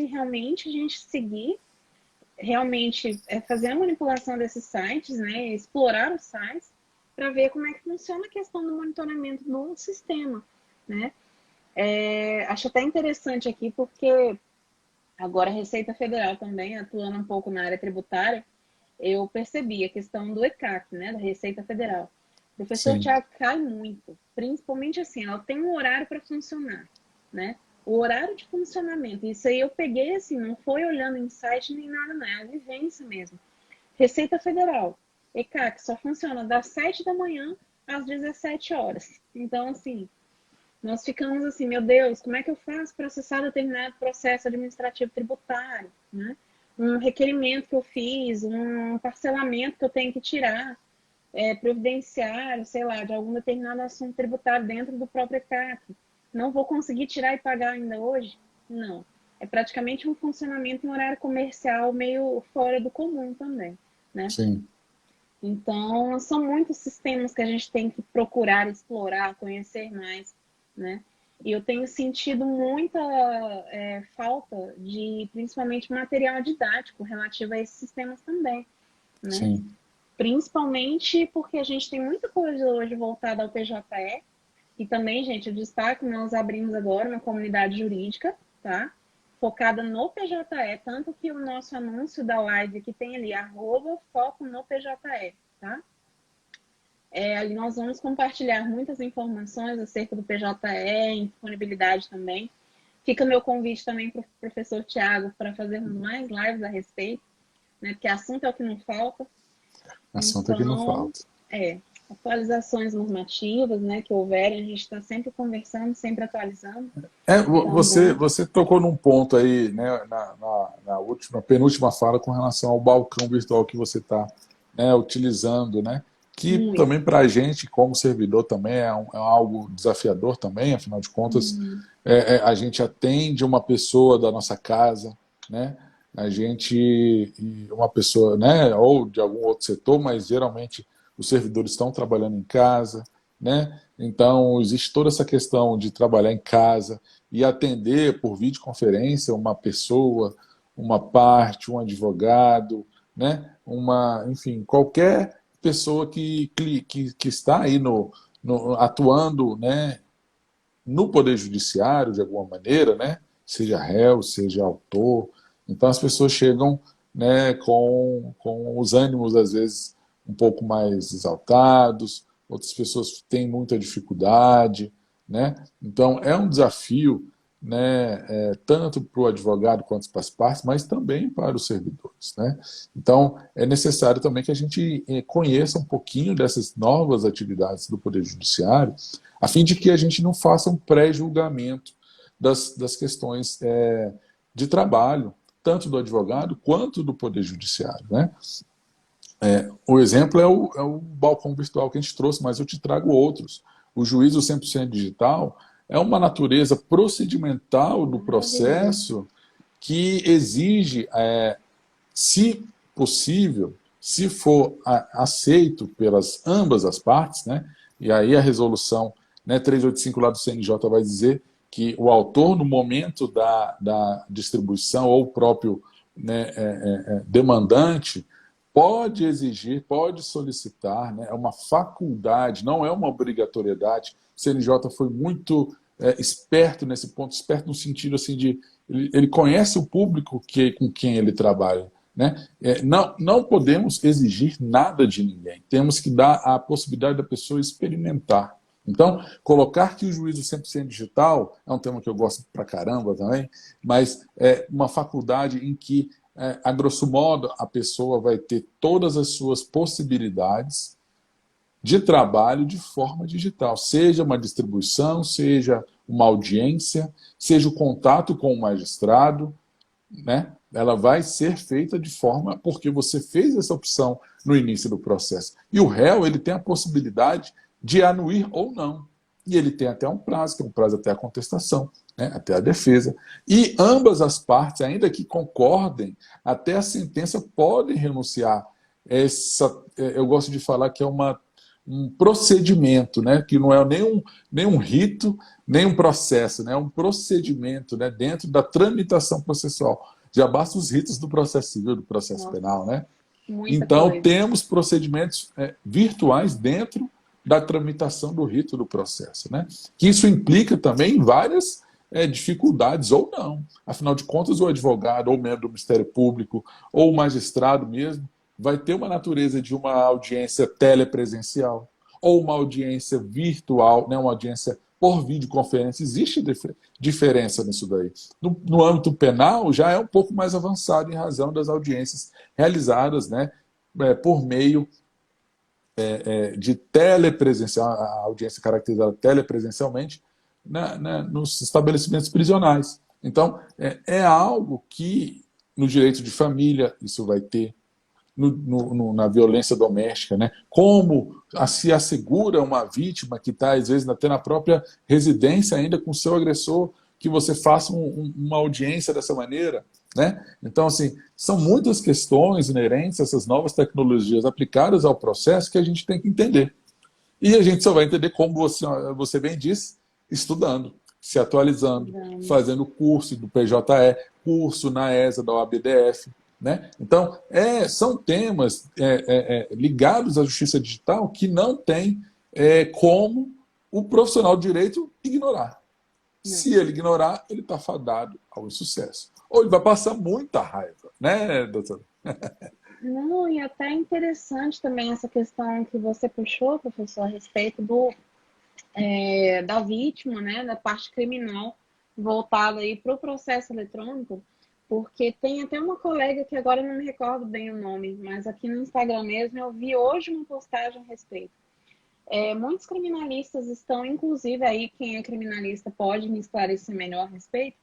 realmente a gente seguir, realmente fazer a manipulação desses sites, né? Explorar os sites para ver como é que funciona a questão do monitoramento do sistema, né? Acho até interessante aqui porque agora a Receita Federal também, atuando um pouco na área tributária, eu percebi a questão do ECAC, né, da Receita Federal. O professor Sim. Tiago cai muito, principalmente assim, ela tem um horário para funcionar, né? O horário de funcionamento, isso aí eu peguei assim, não foi olhando em site nem nada, não, é a vivência mesmo. Receita Federal, ECAC, só funciona das 7 da manhã às 17 horas. Então, assim, nós ficamos assim, meu Deus, como é que eu faço para acessar determinado processo administrativo tributário, né? Um requerimento que eu fiz, um parcelamento que eu tenho que tirar, providenciário, sei lá, de algum determinado assunto tributário dentro do próprio ECAC. Não vou conseguir tirar e pagar ainda hoje? Não. É praticamente um funcionamento em horário comercial meio fora do comum também, né? Sim. Então, são muitos sistemas que a gente tem que procurar, explorar, conhecer mais, né? E eu tenho sentido muita falta de, principalmente, material didático relativo a esses sistemas também, né? Sim. Principalmente porque a gente tem muita coisa hoje voltada ao PJE. E também, gente, eu destaco, nós abrimos agora uma comunidade jurídica, tá? Focada no PJE, tanto que o nosso anúncio da live que tem ali, @foco no PJE, tá? Ali nós vamos compartilhar muitas informações acerca do PJE, em disponibilidade também. Fica meu convite também para o professor Tiago para fazermos mais lives a respeito, né? Porque assunto é o que não falta. Assunto aqui não Então, falta. atualizações normativas, né, que houverem, a gente está sempre conversando, sempre atualizando. Você tocou num ponto aí, né, na penúltima fala com relação ao balcão virtual que você está, né, utilizando, né, que Muito. também para a gente, como servidor, também é algo desafiador também, afinal de contas, a gente atende uma pessoa da nossa casa, né, uma pessoa, né, ou de algum outro setor, mas geralmente os servidores estão trabalhando em casa, né? Então, existe toda essa questão de trabalhar em casa e atender por videoconferência uma pessoa, uma parte, um advogado, né? Enfim, qualquer pessoa que está aí atuando, né, no Poder Judiciário, de alguma maneira, né? Seja réu, seja autor. Então, as pessoas chegam, né, com os ânimos, às vezes, um pouco mais exaltados, outras pessoas têm muita dificuldade, né? Então, é um desafio, né, tanto para o advogado quanto para as partes, mas também para os servidores, né? Então, é necessário também que a gente conheça um pouquinho dessas novas atividades do Poder Judiciário, a fim de que a gente não faça um pré-julgamento das questões de trabalho, tanto do advogado quanto do Poder Judiciário, né? O exemplo é o balcão virtual que a gente trouxe, mas eu te trago outros. O juízo 100% digital é uma natureza procedimental do Maravilhoso. processo que exige, se possível, se for aceito pelas ambas as partes, né? E aí a resolução, né, 385 lá do CNJ vai dizer que o autor, no momento da distribuição, ou o próprio, né, demandante, pode exigir, pode solicitar, né, é uma faculdade, não é uma obrigatoriedade. O CNJ foi muito esperto nesse ponto, esperto no sentido assim de ele conhece o público com quem ele trabalha. Né? Não podemos exigir nada de ninguém. Temos que dar a possibilidade da pessoa experimentar. Então, colocar que o juízo 100% digital é um tema que eu gosto pra caramba também, mas é uma faculdade em que, a grosso modo, a pessoa vai ter todas as suas possibilidades de trabalho de forma digital, seja uma distribuição, seja uma audiência, seja o contato com o magistrado, né? Ela vai ser feita de forma porque você fez essa opção no início do processo. E o réu, ele tem a possibilidade de anuir ou não. E ele tem até um prazo, que é um prazo até a contestação, né? Até a defesa. E ambas as partes, ainda que concordem, até a sentença podem renunciar. Eu gosto de falar que é um procedimento, né? Que não é nem um rito, nem um processo, né? É um procedimento, né? Dentro da tramitação processual. Já basta os ritos do processo civil, do processo Nossa, penal, né? muita Então, coisa. temos procedimentos virtuais dentro da tramitação do rito do processo, né? Que isso implica também várias dificuldades ou não. Afinal de contas, o advogado, ou o membro do Ministério Público, ou o magistrado mesmo, vai ter uma natureza de uma audiência telepresencial, ou uma audiência virtual, né? Uma audiência por videoconferência. Existe diferença nisso daí. No âmbito penal, já é um pouco mais avançado em razão das audiências realizadas, né, por meio de telepresencial, a audiência caracterizada telepresencialmente, nos estabelecimentos prisionais. Então, é algo que, no direito de família, isso vai ter, na violência doméstica, né? Como se assegura uma vítima que está, às vezes, até na própria residência ainda com o seu agressor, que você faça uma audiência dessa maneira, né? Então, assim, são muitas questões inerentes a essas novas tecnologias aplicadas ao processo que a gente tem que entender. E a gente só vai entender, como você bem disse, estudando, se atualizando, fazendo curso do PJE, curso na ESA, da OABDF, né? Então, são temas ligados à justiça digital que não tem como o profissional de direito ignorar. Não. Se ele ignorar, ele está fadado ao insucesso. Ou ele vai passar muita raiva, né, doutora? Não, e até interessante também essa questão que você puxou, professor, a respeito da vítima, né, da parte criminal, voltada aí para o processo eletrônico, porque tem até uma colega que agora eu não me recordo bem o nome, mas aqui no Instagram mesmo eu vi hoje uma postagem a respeito. Muitos criminalistas estão, inclusive aí quem é criminalista pode me esclarecer melhor a respeito,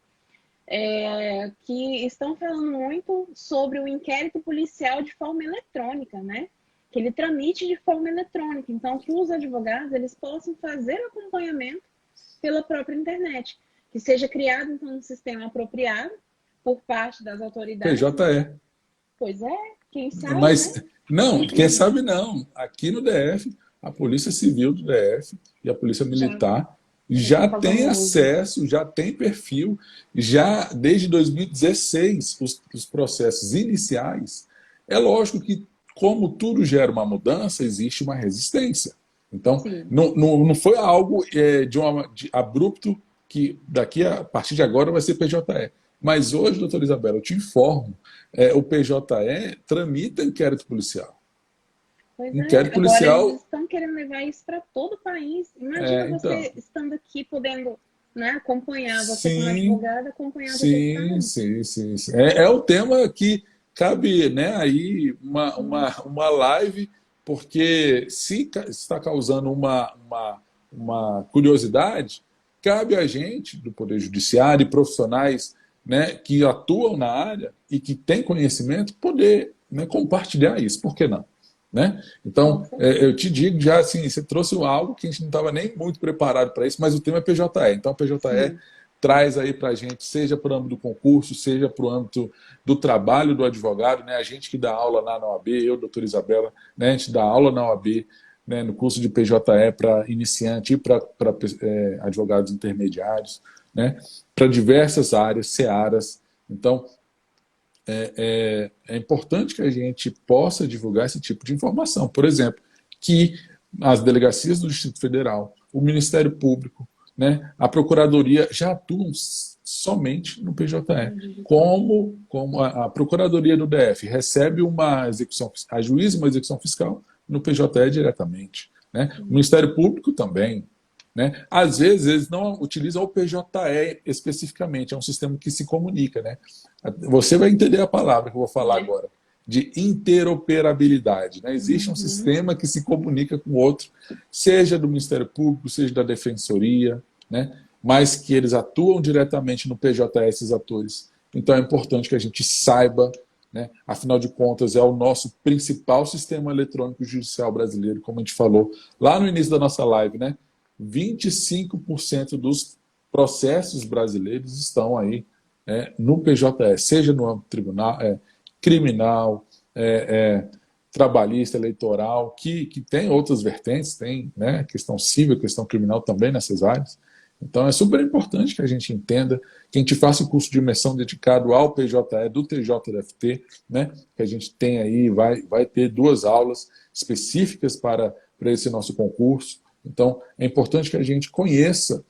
que estão falando muito sobre o inquérito policial de forma eletrônica, né? Que ele tramite de forma eletrônica. Então, que os advogados eles possam fazer acompanhamento pela própria internet. Que seja criado, então, um sistema apropriado por parte das autoridades. PJE. Pois é, quem sabe, Mas, né? não, quem sabe não. Aqui no DF, a Polícia Civil do DF e a Polícia Militar já tem acesso, já tem perfil, já desde 2016, os processos iniciais. É lógico que, como tudo gera uma mudança, existe uma resistência. Então, não foi algo de abrupto que a partir de agora vai ser PJE. Mas hoje, doutora Isabela, eu te informo, o PJE tramita inquérito policial. Pois Inquérito policial... Agora eles policial... estão querendo levar isso para todo o país. Imagina você estando aqui podendo, né, acompanhar, você como advogada, acompanhar do Sim. É o tema que cabe, né, aí uma live, porque se está causando uma curiosidade, cabe a gente do Poder Judiciário e profissionais, né, que atuam na área e que têm conhecimento, poder, né, compartilhar isso. Por que não? né? Então, eu te digo já assim, você trouxe algo que a gente não estava nem muito preparado para isso, mas o tema é PJE. Então, a PJE Sim. traz aí para a gente, seja para o âmbito do concurso, seja para o âmbito do trabalho do advogado, né? A gente que dá aula lá na OAB, eu, doutora Isabela, né? A gente dá aula na OAB, né? No curso de PJE para iniciante e para advogados intermediários, né? Para diversas áreas, searas. Então, é importante que a gente possa divulgar esse tipo de informação. Por exemplo, que as delegacias do Distrito Federal, o Ministério Público, né, a Procuradoria já atuam somente no PJE. Como a Procuradoria do DF recebe uma execução, ajuiza uma execução fiscal no PJE diretamente. Né? O Ministério Público também. Né? Às vezes, eles não utilizam o PJE especificamente, é um sistema que se comunica. Né? Você vai entender a palavra que eu vou falar agora, de interoperabilidade. Né? Existe um sistema que se comunica com o outro, seja do Ministério Público, seja da Defensoria, né? Mas que eles atuam diretamente no PJE, esses atores. Então é importante que a gente saiba, né? Afinal de contas, é o nosso principal sistema eletrônico judicial brasileiro, como a gente falou lá no início da nossa live, né? 25% dos processos brasileiros estão aí no PJE, seja no âmbito tribunal, criminal, trabalhista, eleitoral, que tem outras vertentes, tem, né, questão civil, questão criminal também nessas áreas. Então é super importante que a gente entenda, que a gente faça um curso de imersão dedicado ao PJE do TJDFT, né, que a gente tem aí, vai ter 2 aulas específicas para esse nosso concurso. Então é importante que a gente conheça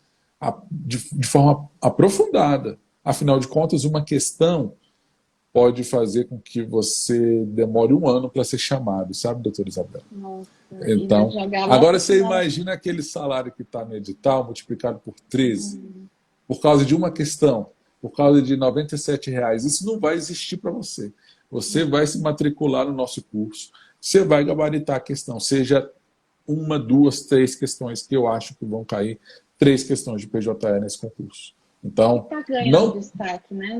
de forma aprofundada. Afinal de contas, uma questão pode fazer com que você demore 1 ano para ser chamado, sabe, doutora Isabela? Nossa, então, agora você imagina aquele salário que está no edital multiplicado por 13, por causa de uma questão, por causa de R$ 97. Isso não vai existir para você. Você vai se matricular no nosso curso, você vai gabaritar a questão, seja 1, 2, 3 questões, que eu acho que vão cair 3 questões de PJE nesse concurso. Então, tá ganhando destaque, né?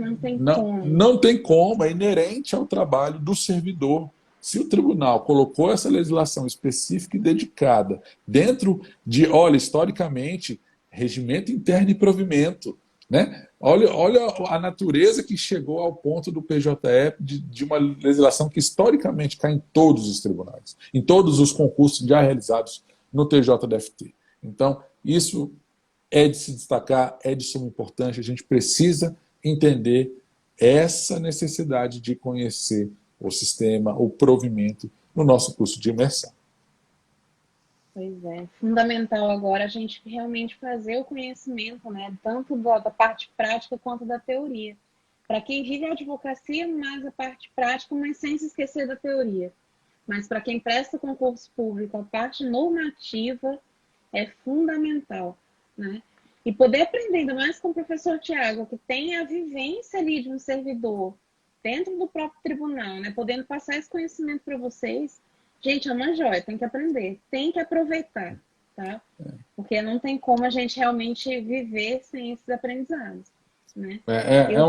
Não tem como, é inerente ao trabalho do servidor. Se o tribunal colocou essa legislação específica e dedicada dentro de, olha, historicamente, regimento interno e provimento, né? Olha a natureza que chegou ao ponto do PJE de uma legislação que historicamente cai em todos os tribunais, em todos os concursos já realizados no TJDFT. Então, isso é de se destacar, é de suma importância, a gente precisa entender essa necessidade de conhecer o sistema, o provimento no nosso curso de imersão. Pois é, fundamental agora a gente realmente fazer o conhecimento, né, tanto da parte prática quanto da teoria. Para quem vive a advocacia, mais a parte prática, mas sem se esquecer da teoria. Mas para quem presta concurso público, a parte normativa é fundamental. Né? E poder aprender, ainda mais com o professor Tiago, que tem a vivência ali de um servidor dentro do próprio tribunal, né? Podendo passar esse conhecimento para vocês, gente, é uma joia, tem que aprender, tem que aproveitar, tá? Porque não tem como a gente realmente viver sem esses aprendizados. Né? É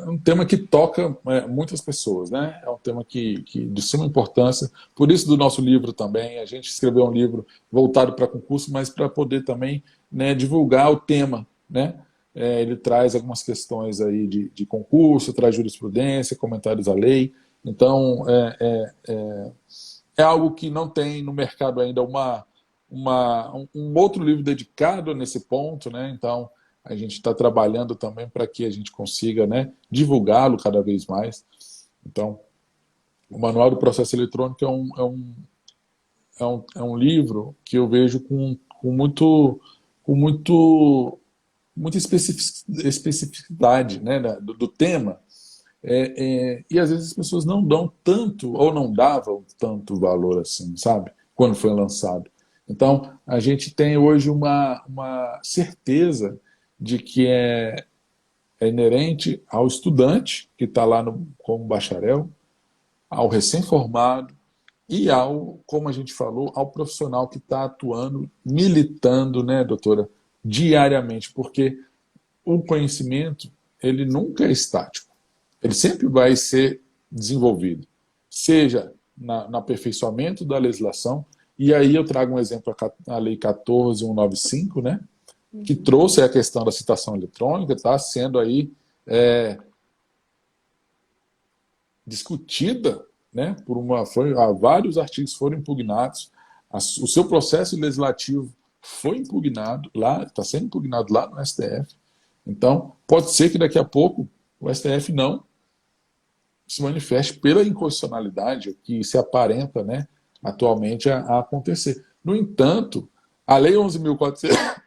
um tema que toca muitas pessoas, né? É um tema que de suma importância. Por isso do nosso livro também, a gente escreveu um livro voltado para concurso, mas para poder também, né, divulgar o tema, né? Ele traz algumas questões aí de concurso, traz jurisprudência, comentários à lei. Então, é algo que não tem no mercado ainda um outro livro dedicado nesse ponto, né? Então, a gente está trabalhando também para que a gente consiga, né, divulgá-lo cada vez mais. Então, o Manual do Processo Eletrônico é um livro que eu vejo com muita especificidade, né, do tema. E às vezes as pessoas não dão tanto, ou não davam tanto valor assim, sabe? Quando foi lançado. Então, a gente tem hoje uma certeza de que é inerente ao estudante que está lá como bacharel, ao recém-formado e como a gente falou, ao profissional que está atuando, militando, né, doutora, diariamente, porque o conhecimento, ele nunca é estático, ele sempre vai ser desenvolvido, seja no aperfeiçoamento da legislação, e aí eu trago um exemplo, a Lei 14.195, né, que trouxe a questão da citação eletrônica, está sendo aí discutida, né, vários artigos foram impugnados, o seu processo legislativo foi impugnado lá, está sendo impugnado lá no STF. Então, pode ser que daqui a pouco o STF não se manifeste pela inconstitucionalidade que se aparenta, né, atualmente a acontecer. No entanto, a Lei 11.400,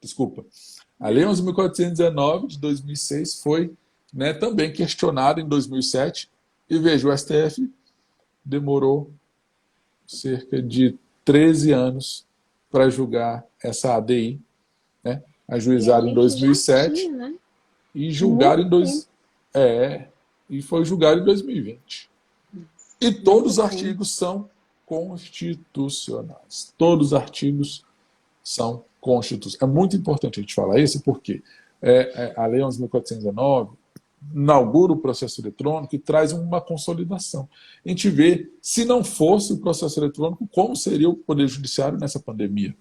desculpa, a Lei 11.419 de 2006 foi, né, também questionada em 2007 e veja, o STF demorou cerca de 13 anos para julgar essa ADI, né, ajuizada em 2007 tinha, né? e julgada e foi julgado em 2020. E todos os artigos são constitucionais. Todos os artigos são constitucionais. É muito importante a gente falar isso, porque a Lei 11.419 inaugura o processo eletrônico e traz uma consolidação. A gente vê, se não fosse o processo eletrônico, como seria o Poder Judiciário nessa pandemia?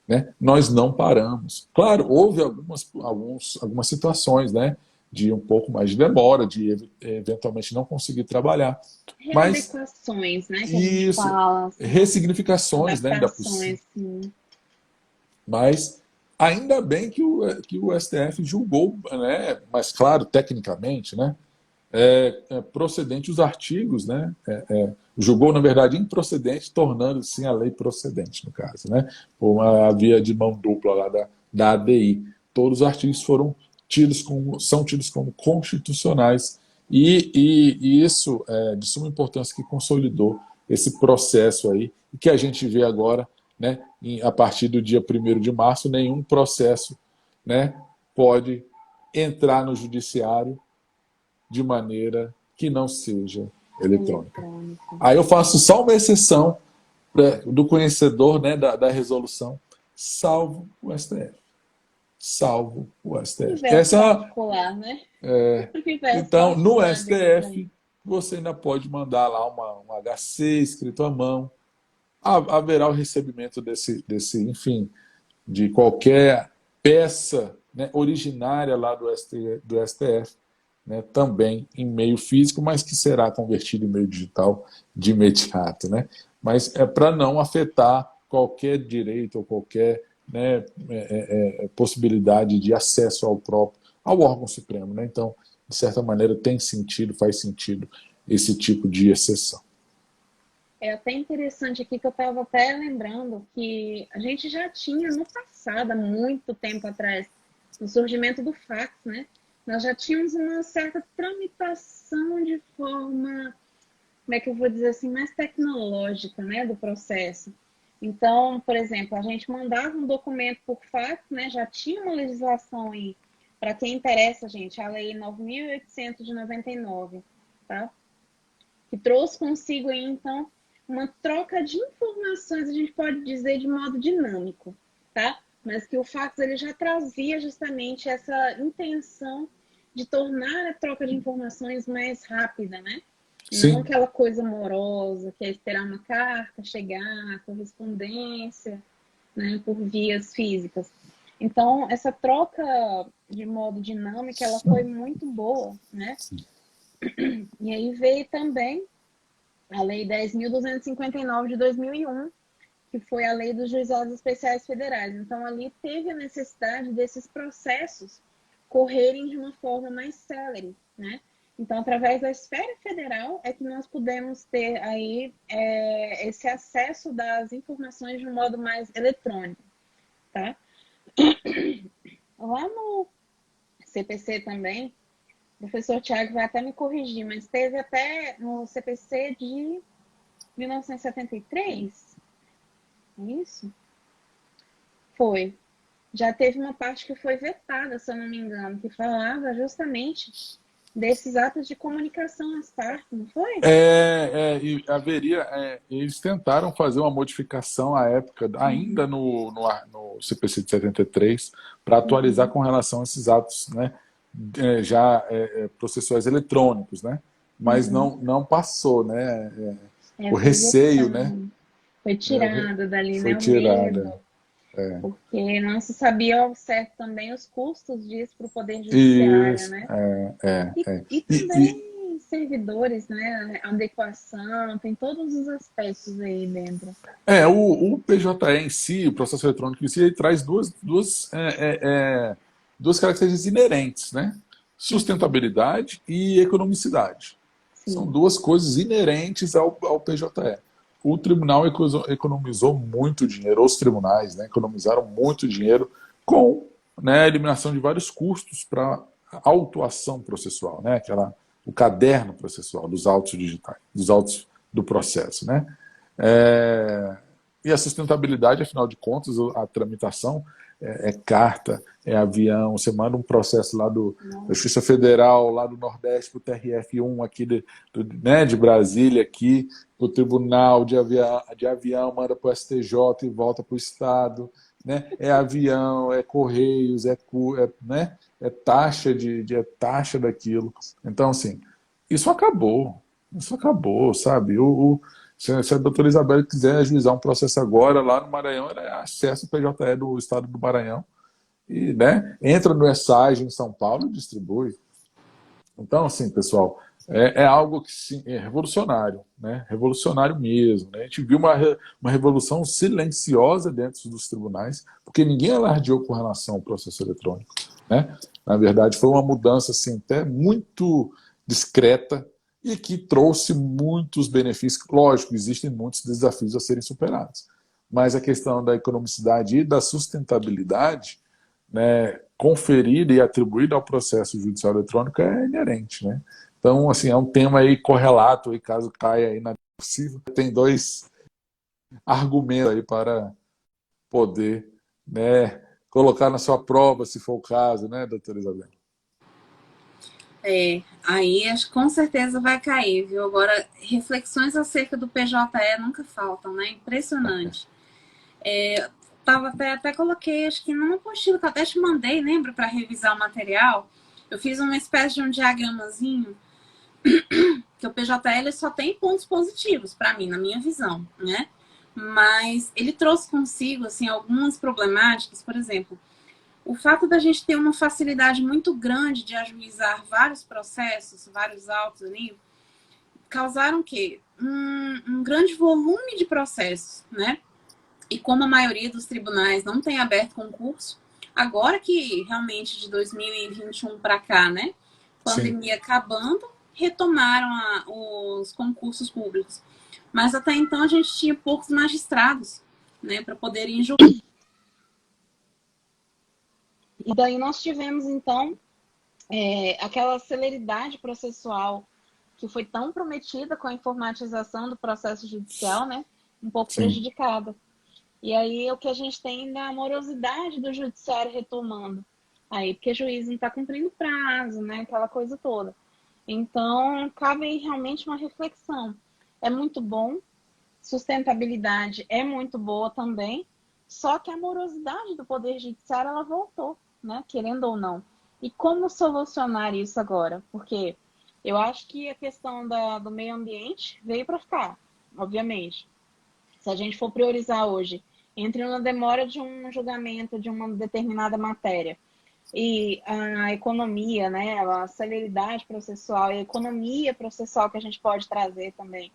Né? Nós não paramos. Claro, houve algumas situações, né, de um pouco mais de demora, de eventualmente não conseguir trabalhar. Readequações, né, que a gente fala. Assim, ressignificações, né, mas ainda bem que o STF julgou, né, mas claro, tecnicamente, né, procedente os artigos, né, julgou, na verdade, improcedente, tornando, sim, a lei procedente, no caso, né, por uma via de mão dupla lá da ADI. Todos os artigos são tidos como constitucionais e isso é de suma importância que consolidou esse processo aí, e que a gente vê agora, né, a partir do dia 1º de março, nenhum processo, né, pode entrar no judiciário de maneira que não seja eletrônica. Aí eu faço só uma exceção do conhecedor, né, da resolução, salvo o STF. Salvo o STF. Essa é particular, né? Então, no STF, você ainda pode mandar lá um HC escrito à mão. Haverá o recebimento desse enfim, de qualquer peça, né, originária lá do STF, né, também em meio físico, mas que será convertido em meio digital de imediato, né? Mas é para não afetar qualquer direito ou qualquer, né, possibilidade de acesso ao órgão supremo, né? Então, de certa maneira, faz sentido esse tipo de exceção. É até interessante aqui que eu estava até lembrando que a gente já tinha no passado, há muito tempo atrás, no surgimento do fax, né? Nós já tínhamos uma certa tramitação de forma, como é que eu vou dizer assim, mais tecnológica, né, do processo. Então, por exemplo, a gente mandava um documento por fax, né, já tinha uma legislação aí, para quem interessa, gente, a Lei 9.899, tá? Que trouxe consigo aí, então, uma troca de informações, a gente pode dizer, de modo dinâmico, tá? Mas que o fax ele já trazia justamente essa intenção de tornar a troca de informações mais rápida, né? Sim. Não aquela coisa morosa, que é esperar uma carta chegar, correspondência, né, por vias físicas. Então, essa troca de modo dinâmico, ela foi muito boa, né? E aí veio também a Lei 10.259 de 2001, que foi a Lei dos Juizados Especiais Federais. Então, ali teve a necessidade desses processos correrem de uma forma mais célere, né? Então, através da esfera federal é que nós pudemos ter aí esse acesso das informações de um modo mais eletrônico, tá? Lá no CPC também, o professor Tiago vai até me corrigir, mas teve até no CPC de 1973, é isso? Foi. Já teve uma parte que foi vetada, se eu não me engano, que falava justamente desses atos de comunicação às partes, não foi? Eles tentaram fazer uma modificação à época, ainda no CPC de 73, para atualizar com relação a esses atos, né, processuais eletrônicos, né? Mas não passou, né? o Foi receio, né? vetado, foi É, tirado dali, foi né, o tirada. medo, porque não se sabia ao certo também os custos disso para o Poder Judiciário, Isso, né? é. E E, também servidores, né? Adequação, tem todos os aspectos aí dentro. o PJE em si, o processo eletrônico em si, ele traz duas características inerentes, né? Uhum, Sustentabilidade e economicidade. São sim, duas coisas inerentes ao PJE. O tribunal economizou muito dinheiro, os tribunais, né, economizaram muito dinheiro com, né, a eliminação de vários custos para autuação processual, né, o caderno processual dos autos digitais, dos autos do processo, né. É, e a sustentabilidade, afinal de contas, a tramitação é carta, é avião, você manda um processo lá da nossa, Justiça Federal, lá do Nordeste, para o TRF1 aqui né, de Brasília, aqui, para o Tribunal de Avião, manda para o STJ e volta para o Estado. Né? É avião, é correios, né? É taxa é taxa daquilo. Então, assim, isso acabou. Isso acabou, sabe? Se a doutora Isabel quiser ajuizar um processo agora lá no Maranhão, ela acessa o PJE do Estado do Maranhão e, né, entra no ESAGE em São Paulo e distribui. Então, assim, pessoal, é algo que sim, é revolucionário, né? Revolucionário mesmo. Né? A gente viu uma revolução silenciosa dentro dos tribunais, porque ninguém alardeou com relação ao processo eletrônico. Né? Na verdade, foi uma mudança assim, até muito discreta e que trouxe muitos benefícios. Lógico, existem muitos desafios a serem superados, mas a questão da economicidade e da sustentabilidade, né, conferida e atribuída ao processo judicial eletrônico é inerente, né? Então, assim, é um tema aí correlato, aí, caso caia aí na possível. Tem dois argumentos aí para poder, né, colocar na sua prova, se for o caso, né, doutora Isabel? Aí acho que com certeza vai cair, viu? Agora, reflexões acerca do PJE nunca faltam, né? Impressionante. Tava até coloquei, acho que numa apostila que eu até te mandei, lembra, para revisar o material. Eu fiz uma espécie de um diagramazinho, que o PJL só tem pontos positivos para mim, na minha visão, né? Mas ele trouxe consigo, assim, algumas problemáticas, por exemplo, o fato da gente ter uma facilidade muito grande de ajuizar vários processos, vários autos ali, causaram o quê? Um grande volume de processos, né? E como a maioria dos tribunais não tem aberto concurso, agora que realmente de 2021 para cá, né? Sim. Pandemia acabando, retomaram os concursos públicos. Mas até então a gente tinha poucos magistrados, né, para poderem julgar. e daí nós tivemos, então, aquela celeridade processual que foi tão prometida com a informatização do processo judicial, né? Um pouco Sim. prejudicada. E aí o que a gente tem da morosidade do judiciário retomando. Aí, porque o juiz não está cumprindo prazo, né? Aquela coisa toda. Então, cabe aí realmente uma reflexão. É muito bom, sustentabilidade é muito boa também, só que a morosidade do Poder Judiciário, ela voltou, né? Querendo ou não. E como solucionar isso agora? Porque eu acho que a questão do meio ambiente veio para ficar, obviamente. Se a gente for priorizar hoje entre uma demora de um julgamento de uma determinada matéria e a economia, né, a celeridade processual e a economia processual que a gente pode trazer também,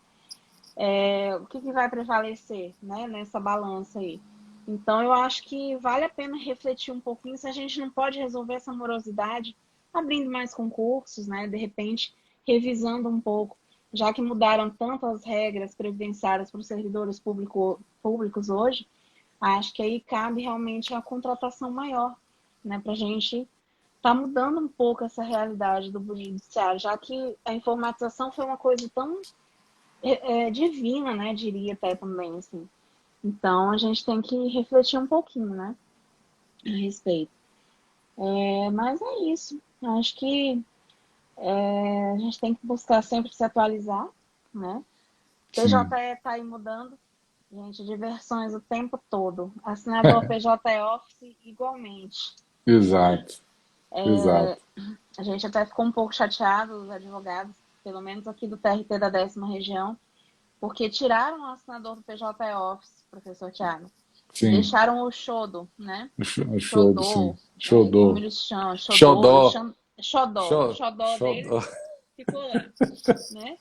o que vai prevalecer, né, nessa balança aí? Então, eu acho que vale a pena refletir um pouquinho se a gente não pode resolver essa morosidade abrindo mais concursos, né, de repente revisando um pouco, já que mudaram tanto as regras previdenciárias para os servidores públicos hoje, acho que aí cabe realmente a contratação maior, né, para a gente tá mudando um pouco essa realidade do judiciário, já que a informatização foi uma coisa tão divina, né, diria até também, assim. Então, a gente tem que refletir um pouquinho, né, a respeito. Mas é isso. Acho que a gente tem que buscar sempre se atualizar, né? Sim. PJE está aí mudando, gente, de versões o tempo todo. Assinador PJE Office igualmente, né? Exato, exato. A gente até ficou um pouco chateado, os advogados, pelo menos aqui do TRT da 10ª região, Porque tiraram o assinador do PJ Office, professor Tiago. Sim. Deixaram o Shodo, né? O Shodo, sim. Como Xodó. eles chamam, Xodó. O xodó dele Xodó. ficou lá, né?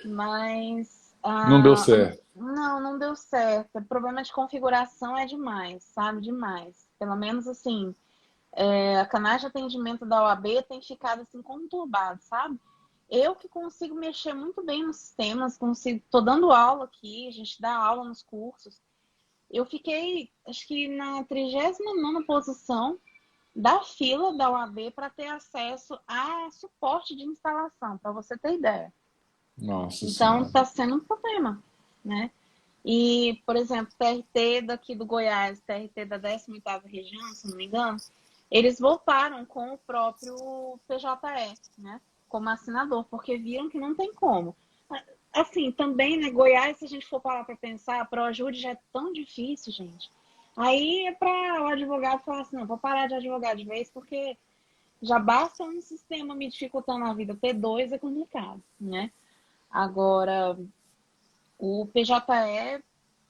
Mas Não deu certo. não deu certo. O problema de configuração é demais, sabe? Demais. Pelo menos assim, a canais de atendimento da OAB tem ficado assim conturbado, sabe? Eu que consigo mexer muito bem nos sistemas, tô dando aula aqui, a gente dá aula nos cursos. Eu fiquei, acho que na 39ª posição da fila da OAB para ter acesso a suporte de instalação, para você ter ideia. Nossa Então, Senhora. está sendo um problema, né? E, por exemplo, TRT daqui do Goiás, TRT da 18ª região, se não me engano, eles voltaram com o próprio PJE, né? Como assinador, porque viram que não tem como. Assim, também, né, Goiás, se a gente for parar para pensar, a ProAjude já é tão difícil, gente. Aí é para o advogado falar assim, não, vou parar de advogar de vez, porque já basta um sistema me dificultando a vida. Ter dois é complicado, né? Agora, o PJE,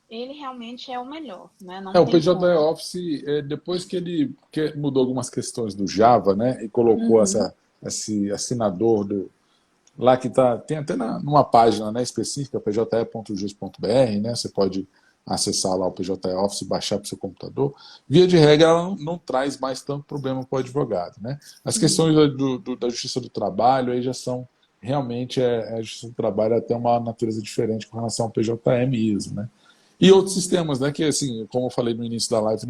ele realmente é o melhor, né? Não O tem PJ como. Office, depois que ele mudou algumas questões do Java, né, e colocou esse assinador lá que tem até numa página, né, específica, pje.jus.br, né, você pode acessar lá o PJ Office e baixar para o seu computador. Via de regra, ela não traz mais tanto problema para o advogado, né? As questões da Justiça do Trabalho aí já são realmente a Justiça do Trabalho ela tem uma natureza diferente com relação ao PJE mesmo, né? E outros sistemas, né, que assim, como eu falei no início da live,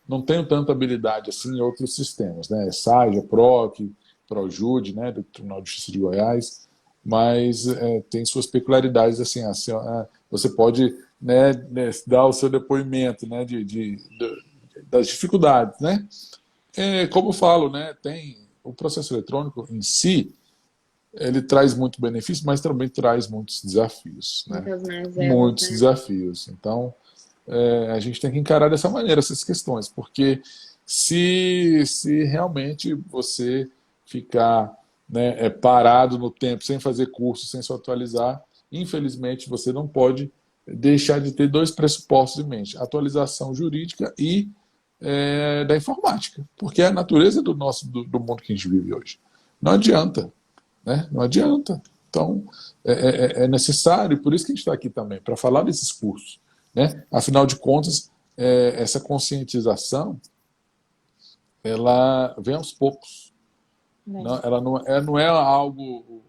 não tenho tanta habilidade assim em outros sistemas, né? SAIA, PROC, ProJude, né, do Tribunal de Justiça de Goiás, mas tem suas peculiaridades assim, você pode, né, dar o seu depoimento, né, das dificuldades, né? Como eu falo, né, tem o processo eletrônico em si, ele traz muito benefício, mas também traz muitos desafios, né? Muitas mazelas, Muitos né? desafios. Então, a gente tem que encarar dessa maneira essas questões, porque se realmente você ficar, né, parado no tempo, sem fazer curso, sem se atualizar, infelizmente você não pode deixar de ter dois pressupostos em mente: atualização jurídica e da informática, porque é a natureza do mundo que a gente vive hoje. Não adianta, né? Não adianta. Então, é necessário, por isso que a gente está aqui também, para falar desses cursos, né? Afinal de contas, essa conscientização, ela vem aos poucos. Não, ela não é algo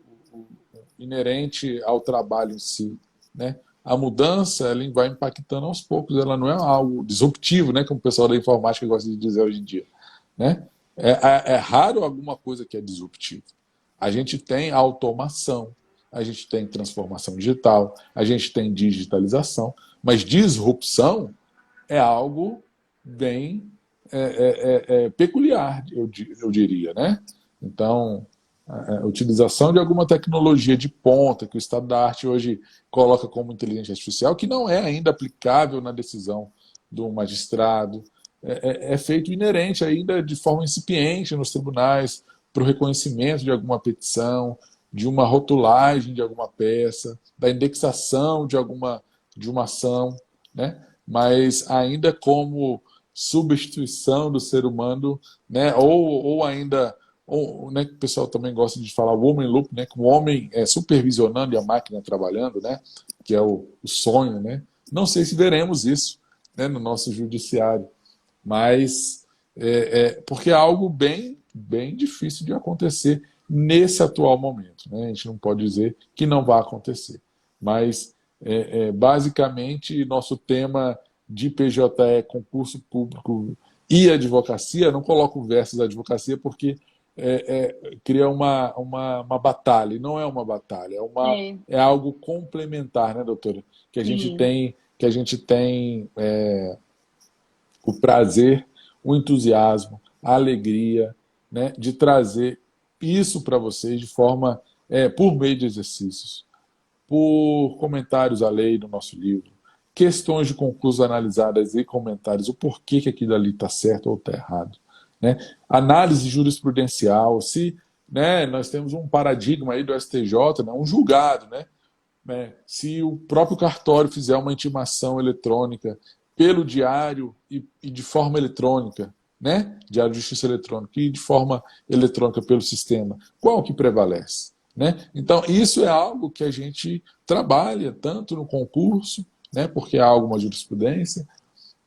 inerente ao trabalho em si, né? A mudança ela vai impactando aos poucos, ela não é algo disruptivo, né? Como o pessoal da informática gosta de dizer hoje em dia, né? É raro alguma coisa que é disruptiva. A gente tem automação, a gente tem transformação digital, a gente tem digitalização, mas disrupção é algo bem peculiar, eu diria, né? Então, a utilização de alguma tecnologia de ponta que o estado da arte hoje coloca como inteligência artificial, que não é ainda aplicável na decisão do magistrado, é feito inerente ainda de forma incipiente nos tribunais para o reconhecimento de alguma petição, de uma rotulagem de alguma peça, da indexação de uma ação, né? Mas ainda como substituição do ser humano, né? Ou ainda, né, que o pessoal também gosta de falar, o homem loop, né, com o homem supervisionando e a máquina trabalhando, né, que é o sonho, né? Não sei se veremos isso, né, no nosso judiciário, mas porque é algo bem difícil de acontecer nesse atual momento, né? A gente não pode dizer que não vai acontecer, mas basicamente nosso tema de PJE, concurso público e advocacia, não coloco versus advocacia porque cria uma batalha, e não é uma batalha, é algo complementar, né, doutora? Que a gente tem o prazer, o entusiasmo, a alegria, né, de trazer isso para vocês de forma, por meio de exercícios, por comentários à lei no nosso livro, questões de concurso analisadas e comentários, o porquê que aquilo ali está certo ou está errado, né? Análise jurisprudencial, se, né, nós temos um paradigma aí do STJ, né, um julgado, né? né? Se o próprio cartório fizer uma intimação eletrônica pelo diário e de forma eletrônica, né? Diário de Justiça eletrônica e de forma eletrônica pelo sistema, qual que prevalece? Né? Então, isso é algo que a gente trabalha tanto no concurso, né? Porque há alguma jurisprudência,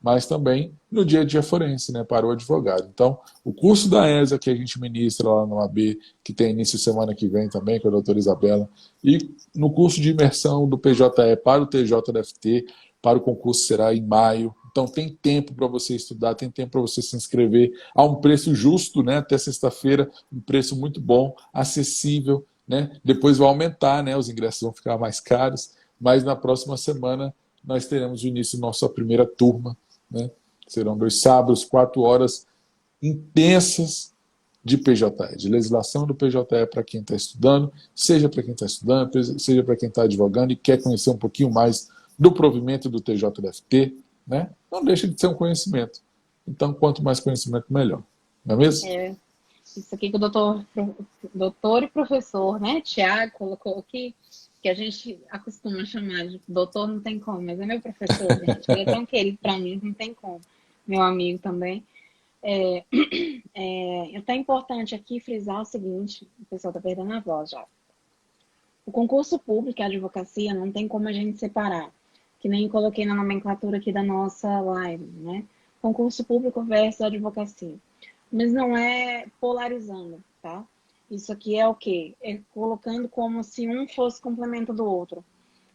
mas também no dia a dia forense, né, para o advogado. Então, o curso da ESA que a gente ministra lá no AB, que tem início semana que vem também, com a doutora Isabela, e no curso de imersão do PJE para o TJDFT, para o concurso será em maio. Então, tem tempo para você estudar, tem tempo para você se inscrever a um preço justo, né, até sexta-feira, um preço muito bom, acessível, né? Depois vai aumentar, né, os ingressos vão ficar mais caros, mas na próxima semana nós teremos o início da nossa primeira turma, né? Serão 2 sábados, 4 horas intensas de PJE, de legislação do PJE para quem está estudando, seja para quem está estudando, seja para quem está advogando e quer conhecer um pouquinho mais do provimento do TJDFT, né? Não deixa de ser um conhecimento. Então, quanto mais conhecimento, melhor. Não é mesmo? Isso aqui que o doutor e professor, né, Tiago, colocou aqui, que a gente acostuma chamar de doutor, não tem como, mas é meu professor, gente. Ele é tão querido para mim, não tem como. Meu amigo também. Então é importante aqui frisar o seguinte, o pessoal está perdendo a voz já. O concurso público e a advocacia não tem como a gente separar, que nem coloquei na nomenclatura aqui da nossa live, né? Concurso público versus advocacia. Mas não é polarizando, tá? Isso aqui é o quê? É colocando como se um fosse complemento do outro.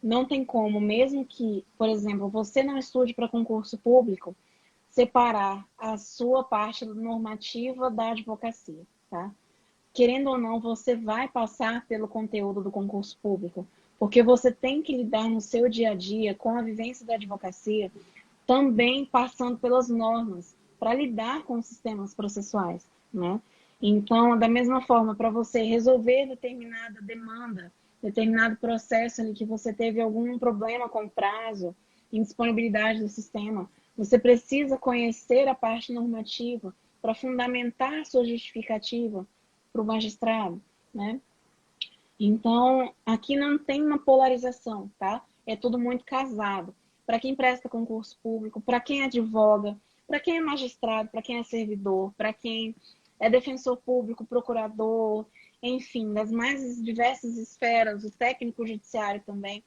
Não tem como, mesmo que, por exemplo, você não estude para concurso público, separar a sua parte normativa da advocacia, tá? Querendo ou não, você vai passar pelo conteúdo do concurso público, porque você tem que lidar no seu dia a dia com a vivência da advocacia, também passando pelas normas, para lidar com os sistemas processuais, né? Então, da mesma forma, para você resolver determinada demanda, determinado processo em que você teve algum problema com prazo, indisponibilidade do sistema, você precisa conhecer a parte normativa para fundamentar a sua justificativa para o magistrado, né? Então, aqui não tem uma polarização, tá? É tudo muito casado. Para quem presta concurso público, para quem advoga, para quem é magistrado, para quem é servidor, para quem é defensor público, procurador, enfim, das mais diversas esferas, o técnico judiciário também,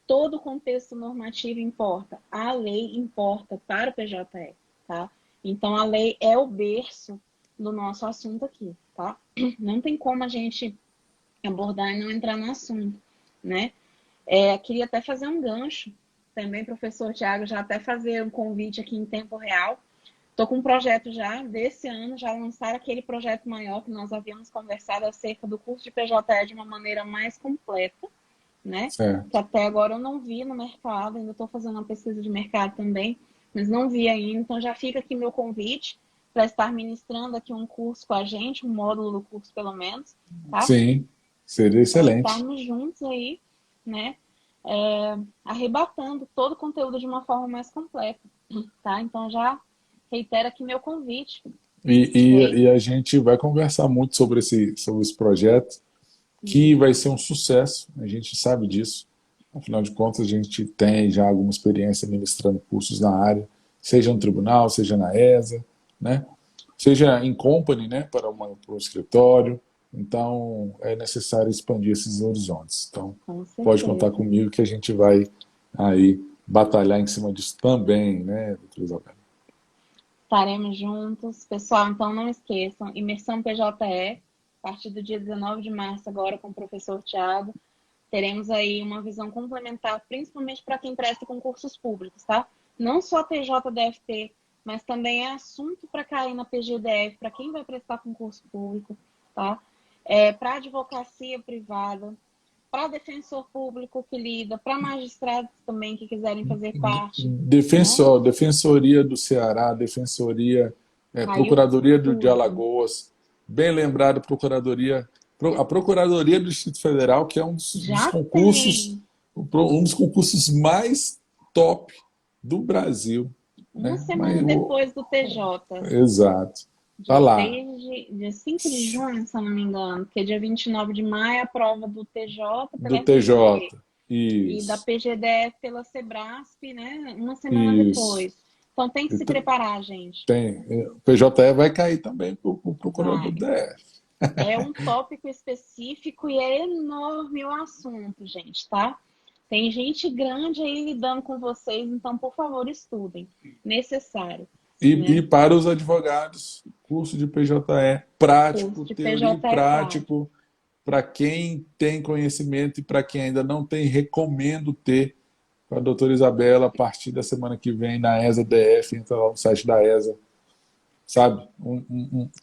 todo o contexto normativo importa. A lei importa para o PJE, tá? Então, a lei é o berço do nosso assunto aqui, tá? Não tem como a gente abordar e não entrar no assunto, né? Queria até fazer um gancho também, professor Tiago, já até fazer um convite aqui em tempo real. Estou com um projeto já desse ano, já lançar aquele projeto maior que nós havíamos conversado acerca do curso de PJE de uma maneira mais completa, né? Certo. Que até agora eu não vi no mercado, ainda estou fazendo uma pesquisa de mercado também, mas não vi ainda. Então já fica aqui meu convite para estar ministrando aqui um curso com a gente, um módulo do curso pelo menos, tá? Sim, seria excelente. Para estarmos juntos aí, né? Arrebatando todo o conteúdo de uma forma mais completa, tá? Então já reitero aqui meu convite. E a gente vai conversar muito sobre esse projeto, que vai ser um sucesso, a gente sabe disso. Afinal de contas, a gente tem já alguma experiência ministrando cursos na área, seja no tribunal, seja na ESA, né? Seja em company, né, para um escritório. Então, é necessário expandir esses horizontes. Então, pode contar comigo que a gente vai aí batalhar em cima disso também, né, doutora Isabela? Estaremos juntos. Pessoal, então não esqueçam, imersão PJE, a partir do dia 19 de março, agora com o professor Tiago. Teremos aí uma visão complementar, principalmente para quem presta concursos públicos, tá? Não só TJDFT, mas também é assunto para cair na PGDF, para quem vai prestar concurso público, tá? Para advocacia privada, para defensor público que lida, para magistrados também que quiserem fazer parte. Defensoria do Ceará, Procuradoria de Alagoas, bem lembrado, a Procuradoria do Distrito Federal, que é um dos concursos mais top do Brasil. Uma semana depois do TJ. Exato. Tá lá. Dia 5 de junho, se eu não me engano, porque dia 29 de maio é a prova do TJ. Do TJ. e da Isso, PGDF pela Sebrasp, né, uma semana isso. depois. Então tem que se preparar, gente. Tem. O PJE vai cair também para o procurador do Vai. DF. É um tópico específico e é enorme o assunto, gente, tá? Tem gente grande aí lidando com vocês, então, por favor, estudem. Necessário, E né? para os advogados, curso de PJE Curso prático, de teoria e PJE prático. prático, para quem tem conhecimento e para quem ainda não tem, recomendo ter com a doutora Isabela a partir da semana que vem na ESA DF, entra lá no site da ESA, sabe?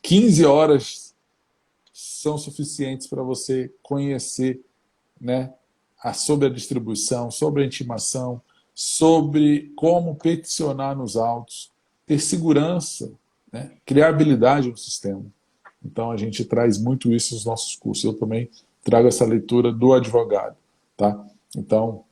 15 horas são suficientes para você conhecer, né, sobre a distribuição, sobre a intimação, sobre como peticionar nos autos, ter segurança, né, criar habilidade no sistema. Então a gente traz muito isso nos nossos cursos. Eu também trago essa leitura do advogado, tá? Então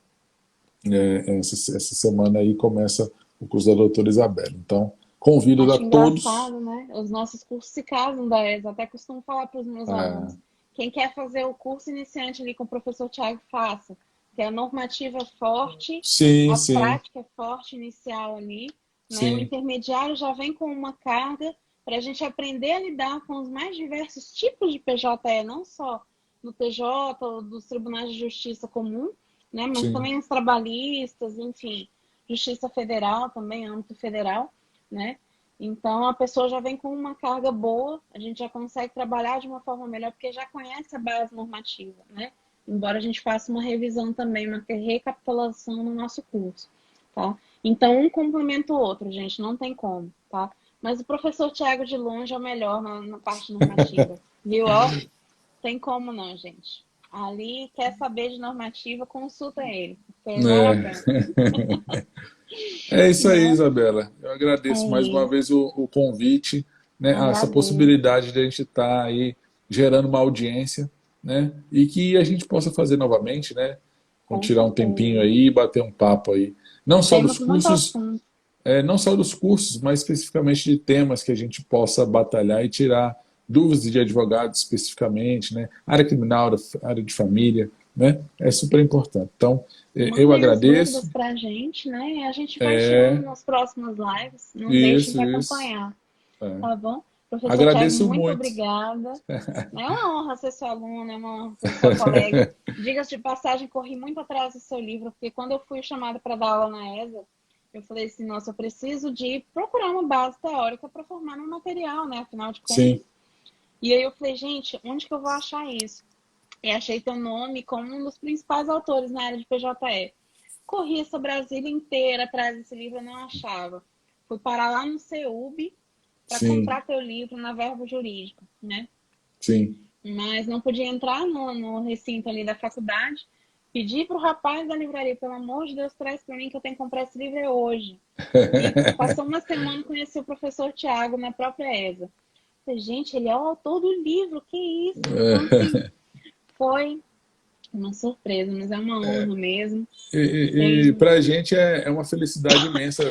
essa semana aí começa o curso da doutora Isabela. Então convido a Acho todos. engraçado, né? Os nossos cursos se casam da ESA. Até costumo falar para os meus alunos. Quem quer fazer o curso iniciante ali com o professor Tiago, faça. Que a normativa é forte, Sim, a sim, prática é forte inicial ali, né? O sim, intermediário já vem com uma carga para a gente aprender a lidar com os mais diversos tipos de PJE, não só no TJ ou dos tribunais de justiça comum, né? Mas sim. também os trabalhistas, enfim, justiça federal também, âmbito federal, né? Então a pessoa já vem com uma carga boa, a gente já consegue trabalhar de uma forma melhor porque já conhece a base normativa, né? Embora a gente faça uma revisão também, uma recapitulação no nosso curso, tá? Então um complementa o outro, gente, não tem como, tá? Mas o professor Tiago de longe é o melhor na parte normativa, viu? Ó, tem como não, gente. Ali quer saber de normativa, consulta ele, porque vale a pena, É isso aí, né? Isabela. Eu É agradeço mais uma isso. vez o convite, né, essa Agradeço. possibilidade de a gente estar aí gerando uma audiência, né, e que a gente possa fazer novamente, né, Com tirar um tempinho certeza. aí e bater um papo aí. Não só dos Temos muito cursos, assunto. não só dos cursos, mas especificamente de temas que a gente possa batalhar e tirar dúvidas de advogados especificamente, né, área criminal, área de família, né, é super importante. Então, eu Mandem as dúvidas agradeço. pra gente, né? E a gente vai tirando É, nas próximas lives. Não deixem isso, de isso. acompanhar, É. tá bom? Professor Tiago, Agradeço muito muito. obrigada. É uma honra ser sua aluna, é uma honra ser sua colega. Diga-se de passagem, corri muito atrás do seu livro, porque quando eu fui chamada para dar aula na ESA, eu falei assim, nossa, eu preciso de procurar uma base teórica para formar meu material, né? Afinal de Sim, contas. E aí eu falei, gente, onde que eu vou achar isso? E achei teu nome como um dos principais autores na área de PJE. Corri essa Brasília inteira atrás desse livro, eu não achava. Fui parar lá no CEUB para sim, comprar teu livro na Verbo Jurídica, né? sim. Mas não podia entrar no recinto ali da faculdade. Pedi pro rapaz da livraria, pelo amor de Deus, traz para mim que eu tenho que comprar esse livro hoje. E passou uma semana e conheci o professor Tiago na própria ESA. Falei, gente, ele é o autor do livro, que isso? Então, assim, foi uma surpresa, mas é uma honra mesmo. E Tem para a gente é uma felicidade imensa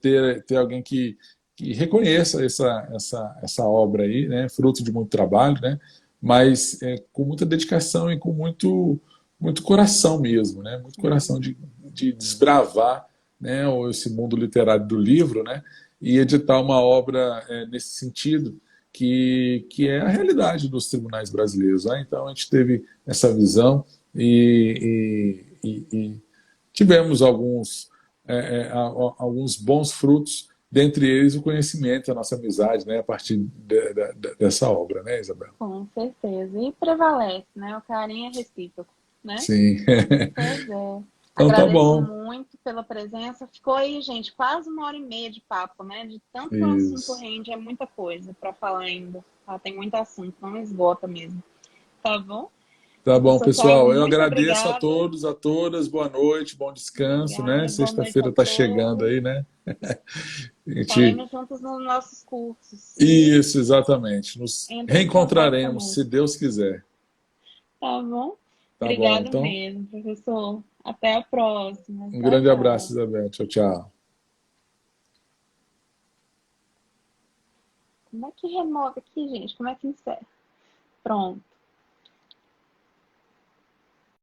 ter alguém que reconheça essa obra aí, né, fruto de muito trabalho, né, mas com muita dedicação e com muito coração mesmo, né, muito coração de desbravar, né, esse mundo literário do livro, né, e editar uma obra nesse sentido que é a realidade dos tribunais brasileiros. Né? Então a gente teve essa visão e tivemos alguns bons frutos, dentre eles o conhecimento, a nossa amizade, né, a partir dessa obra, né, Isabel? com certeza. E prevalece, né? O carinho é recíproco, né? Sim. Pois é. Então tá Agradeço bom. muito pela presença. Ficou aí, gente, quase 1 hora e meia de papo, né? De tanto que o assunto Isso. rende, é muita coisa para falar ainda. Tá? Tem muito assunto, não esgota mesmo. Tá bom? Tá bom, Professor Tiago, pessoal. Eu muito agradeço a obrigada. todos, a todas. Boa noite, bom descanso, né? Obrigada, boa noite a Sexta-feira está chegando todos. aí, né? A gente... Estaremos juntos nos nossos cursos. E Isso, exatamente. Nos entre em contato reencontraremos, se conosco. Deus quiser. Tá bom? Tá bom, Obrigado então. mesmo, professor. Até a próxima. Um Tchau, grande abraço, tchau. Isabel. Tchau, tchau. Como é que remove aqui, gente? Como é que insere? Pronto.